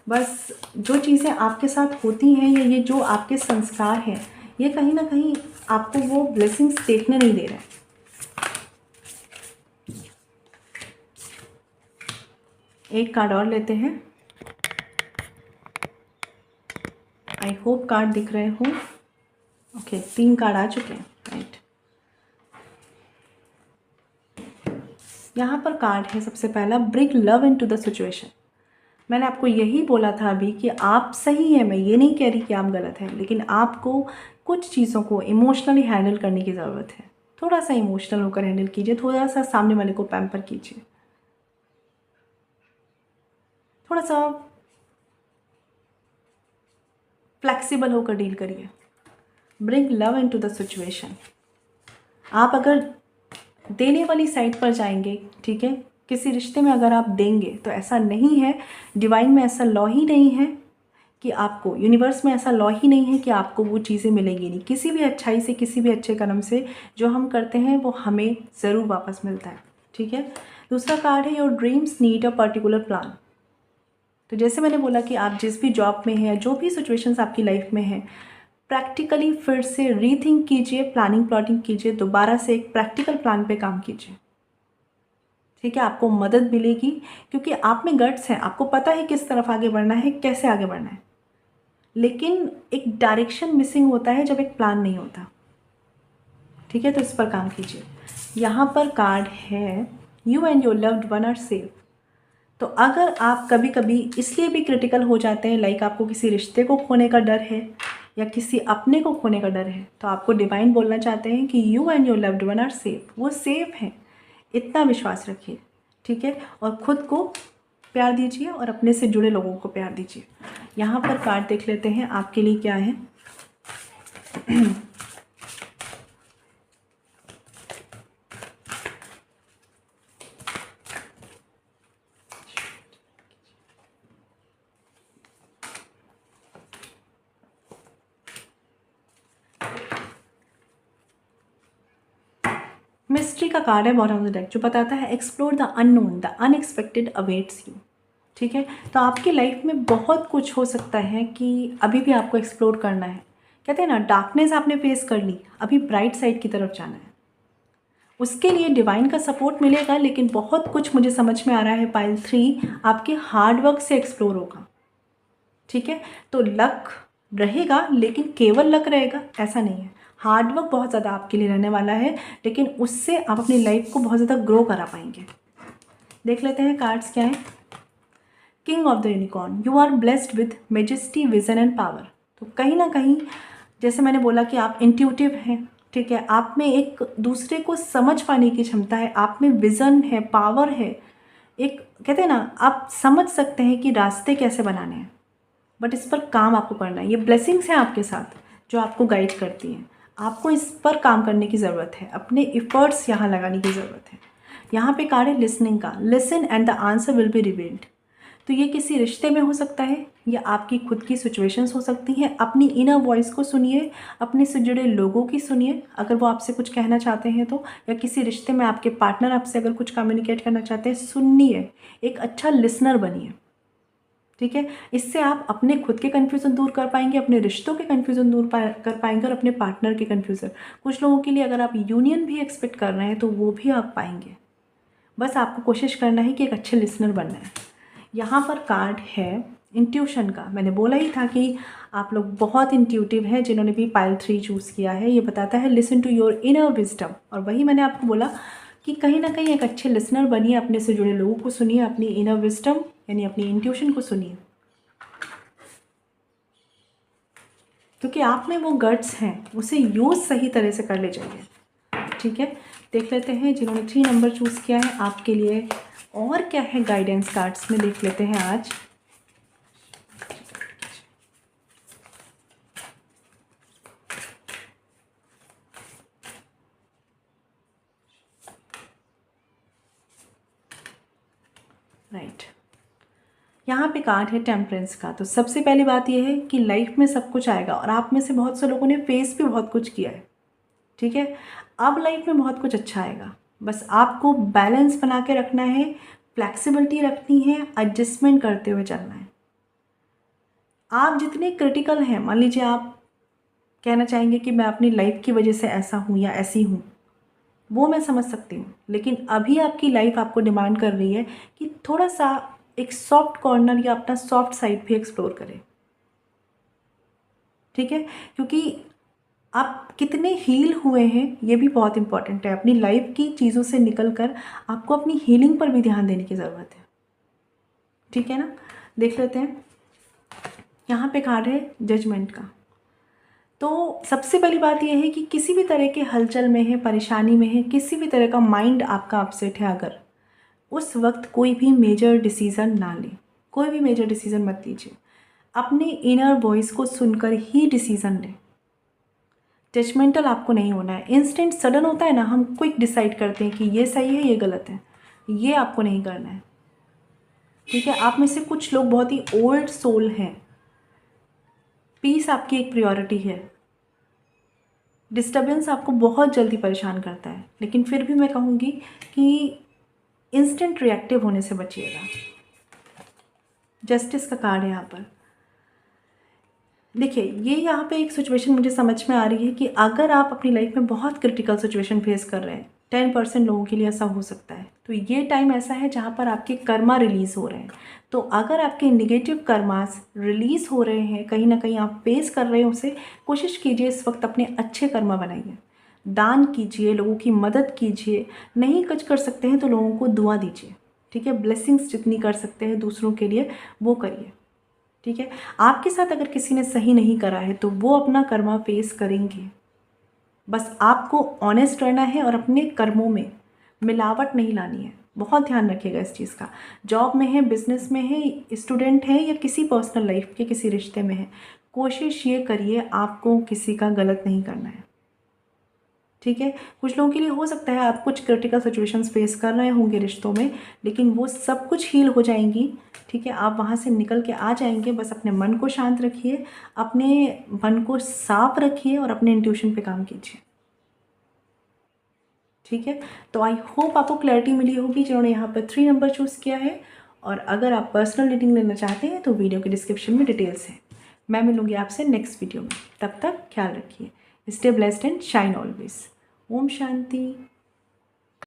बस जो चीज़ें आपके साथ होती हैं या ये जो आपके संस्कार हैं, ये कहीं ना कहीं आपको वो ब्लेसिंग्स देखने नहीं दे रहे हैं। एक कार्ड और लेते हैं। आई होप कार्ड दिख रहे हो। ओके, 3 कार्ड आ चुके हैं। राइट, यहाँ पर कार्ड है सबसे पहला, bring love into the situation. मैंने आपको यही बोला था अभी कि आप सही हैं, मैं ये नहीं कह रही कि आप गलत हैं, लेकिन आपको कुछ चीज़ों को इमोशनली हैंडल करने की ज़रूरत है। थोड़ा सा इमोशनल होकर हैंडल कीजिए, थोड़ा सा सामने वाले को पैम्पर कीजिए, थोड़ा सा फ्लेक्सिबल होकर डील करिए। Bring love into the situation. आप अगर देने वाली साइड पर जाएंगे, ठीक है, किसी रिश्ते में अगर आप देंगे तो ऐसा नहीं है, डिवाइन में ऐसा लॉ ही नहीं है कि आपको, यूनिवर्स में ऐसा लॉ ही नहीं है कि आपको वो चीज़ें मिलेंगी नहीं। किसी भी अच्छाई से, किसी भी अच्छे कर्म से जो हम करते हैं वो हमें ज़रूर वापस मिलता है। ठीक है, दूसरा कार्ड है your dreams need a particular plan. तो जैसे मैंने बोला कि आप जिस भी जॉब में हैं, जो भी सिचुएशंस आपकी लाइफ में हैं, प्रैक्टिकली फिर से रीथिंक कीजिए, प्लानिंग प्लॉटिंग कीजिए, दोबारा से एक प्रैक्टिकल प्लान पे काम कीजिए। ठीक है, आपको मदद मिलेगी क्योंकि आप में गट्स हैं, आपको पता है किस तरफ आगे बढ़ना है, कैसे आगे बढ़ना है। लेकिन एक डायरेक्शन मिसिंग होता है जब एक प्लान नहीं होता। ठीक है, तो इस पर काम कीजिए। यहाँ पर कार्ड है you and your loved one are safe. तो अगर आप कभी कभी इसलिए भी क्रिटिकल हो जाते हैं, लाइक आपको किसी रिश्ते को खोने का डर है या किसी अपने को खोने का डर है, तो आपको डिवाइन बोलना चाहते हैं कि you and your loved one are safe. वो सेफ हैं, इतना विश्वास रखिए, ठीक है। और ख़ुद को प्यार दीजिए और अपने से जुड़े लोगों को प्यार दीजिए। यहाँ पर कार्ड देख लेते हैं आपके लिए क्या है। मिस्ट्री का कार्ड है बॉटम ऑफ द डेक, जो बताता है explore the unknown, the unexpected awaits you, ठीक है। तो आपकी लाइफ में बहुत कुछ हो सकता है कि अभी भी आपको एक्सप्लोर करना है। कहते हैं ना, डार्कनेस आपने फेस कर ली, अभी ब्राइट साइड की तरफ जाना है। उसके लिए डिवाइन का सपोर्ट मिलेगा, लेकिन बहुत कुछ मुझे समझ में आ रहा है पाइल 3 आपके हार्ड वर्क से एक्सप्लोर होगा, ठीक है। तो लक रहेगा, लेकिन केवल लक रहेगा ऐसा नहीं है। हार्ड वर्क बहुत ज़्यादा आपके लिए रहने वाला है, लेकिन उससे आप अपनी लाइफ को बहुत ज़्यादा ग्रो करा पाएंगे। देख लेते हैं कार्ड्स क्या हैं। King of the unicorn, you are blessed with majesty, vision and power. तो कहीं ना कहीं जैसे मैंने बोला कि आप इंट्यूटिव हैं, ठीक है। आप में एक दूसरे को समझ पाने की क्षमता है, आप में विज़न है, पावर है। एक कहते हैं ना, आप समझ सकते हैं कि रास्ते कैसे बनाने हैं, बट इस पर काम आपको करना है। ये ब्लेसिंग्स हैं आपके साथ जो आपको गाइड करती हैं। आपको इस पर काम करने की ज़रूरत है, अपने एफर्ट्स यहाँ लगाने की ज़रूरत है। यहाँ पे कार्ड है लिसनिंग का, listen and the answer will be revealed. तो ये किसी रिश्ते में हो सकता है या आपकी खुद की सिचुएशंस हो सकती हैं। अपनी इनर वॉइस को सुनिए, अपने से जुड़े लोगों की सुनिए अगर वो आपसे कुछ कहना चाहते हैं तो, या किसी रिश्ते में आपके पार्टनर आपसे अगर कुछ कम्युनिकेट करना चाहते हैं, सुनिए, एक अच्छा लिसनर बनिए, ठीक है। इससे आप अपने खुद के कन्फ्यूज़न दूर कर पाएंगे, अपने रिश्तों के कन्फ्यूज़न दूर कर पाएंगे और अपने पार्टनर के कन्फ्यूज़न। कुछ लोगों के लिए अगर आप यूनियन भी एक्सपेक्ट कर रहे हैं तो वो भी आप पाएंगे। बस आपको कोशिश करना है कि एक अच्छे लिसनर बनना है। यहाँ पर कार्ड है इंट्यूशन का। मैंने बोला ही था कि आप लोग बहुत इंट्यूटिव हैं जिन्होंने भी पाइल 3 चूज़ किया है। ये बताता है listen to your inner wisdom, और वही मैंने आपको बोला कि कहीं ना कहीं एक अच्छे लिसनर बनिए, अपने से जुड़े लोगों को सुनिए, अपनी इनर विजडम यानी अपनी इंट्यूशन को सुनिए, क्योंकि आप में वो गट्स हैं, उसे यूज़ सही तरह से कर ले जाइए, ठीक है। देख लेते हैं जिन्होंने 3 नंबर चूज़ किया है आपके लिए और क्या है गाइडेंस कार्ड्स में, देख लेते हैं आज। राइट, यहाँ पे कार्ड है टेम्परेंस का। तो सबसे पहली बात यह है कि लाइफ में सब कुछ आएगा, और आप में से बहुत से लोगों ने फेस भी बहुत कुछ किया है, ठीक है। अब लाइफ में बहुत कुछ अच्छा आएगा, बस आपको बैलेंस बना के रखना है, फ्लैक्सिबिलिटी रखनी है, एडजस्टमेंट करते हुए चलना है। आप जितने क्रिटिकल हैं, मान लीजिए आप कहना चाहेंगे कि मैं अपनी लाइफ की वजह से ऐसा हूँ या ऐसी हूँ, वो मैं समझ सकती हूँ, लेकिन अभी आपकी लाइफ आपको डिमांड कर रही है कि थोड़ा सा एक सॉफ्ट कॉर्नर या अपना सॉफ्ट साइड भी एक्सप्लोर करें, ठीक है। क्योंकि आप कितने हील हुए हैं ये भी बहुत इंपॉर्टेंट है। अपनी लाइफ की चीज़ों से निकलकर आपको अपनी हीलिंग पर भी ध्यान देने की ज़रूरत है, ठीक है ना। देख लेते हैं, यहाँ पे कार्ड है जजमेंट का। तो सबसे पहली बात यह है कि किसी भी तरह के हलचल में है, परेशानी में है, किसी भी तरह का माइंड आपका अपसेट है, अगर उस वक्त कोई भी मेजर डिसीज़न ना ले, कोई भी मेजर डिसीज़न मत लीजिए, अपने इनर वॉइस को सुनकर ही डिसीज़न लें। जजमेंटल आपको नहीं होना है। इंस्टेंट सडन होता है ना, हम क्विक डिसाइड करते हैं कि ये सही है ये गलत है, ये आपको नहीं करना है, ठीक है। आप में से कुछ लोग बहुत ही ओल्ड सोल हैं, पीस आपकी एक प्रायोरिटी है, डिस्टर्बेंस आपको बहुत जल्दी परेशान करता है, लेकिन फिर भी मैं कहूँगी कि इंस्टेंट रिएक्टिव होने से बचिएगा। जस्टिस का कार्ड है यहाँ पर। देखिए, ये यहाँ पे एक सिचुएशन मुझे समझ में आ रही है कि अगर आप अपनी लाइफ में बहुत क्रिटिकल सिचुएशन फेस कर रहे हैं, 10% लोगों के लिए ऐसा हो सकता है, तो ये टाइम ऐसा है जहाँ पर आपके कर्मा रिलीज़ हो रहे हैं। तो अगर आपके नेगेटिव कर्मास रिलीज़ हो रहे हैं, कहीं ना कहीं आप फेस कर रहे हैं उसे, कोशिश कीजिए इस वक्त अपने अच्छे कर्मा बनाइए, दान कीजिए, लोगों की मदद कीजिए, नहीं कुछ कर सकते हैं तो लोगों को दुआ दीजिए, ठीक है। ब्लेसिंग्स जितनी कर सकते हैं दूसरों के लिए वो करिए, ठीक है। आपके साथ अगर किसी ने सही नहीं करा है तो वो अपना कर्मा फेस करेंगे। बस आपको ऑनेस्ट रहना है और अपने कर्मों में मिलावट नहीं लानी है। बहुत ध्यान रखिएगा इस चीज़ का। जॉब में है, बिजनेस में है, स्टूडेंट है या किसी पर्सनल लाइफ के किसी रिश्ते में है, कोशिश ये करिए आपको किसी का गलत नहीं करना है। ठीक है। कुछ लोगों के लिए हो सकता है आप कुछ क्रिटिकल सिचुएशंस फेस कर रहे होंगे रिश्तों में, लेकिन वो सब कुछ हील हो जाएंगी। ठीक है, आप वहाँ से निकल के आ जाएंगे। बस अपने मन को शांत रखिए, अपने मन को साफ रखिए और अपने इंट्यूशन पे काम कीजिए। ठीक है, तो आई होप आपको क्लैरिटी मिली होगी जिन्होंने यहाँ पर 3 नंबर चूज़ किया है। और अगर आप पर्सनल रीडिंग लेना चाहते हैं तो वीडियो के डिस्क्रिप्शन में डिटेल्स है। मैं मिलूँगी आपसे नेक्स्ट वीडियो में। तब तक ख्याल रखिए। Stay blessed and shine always. ओम शांति।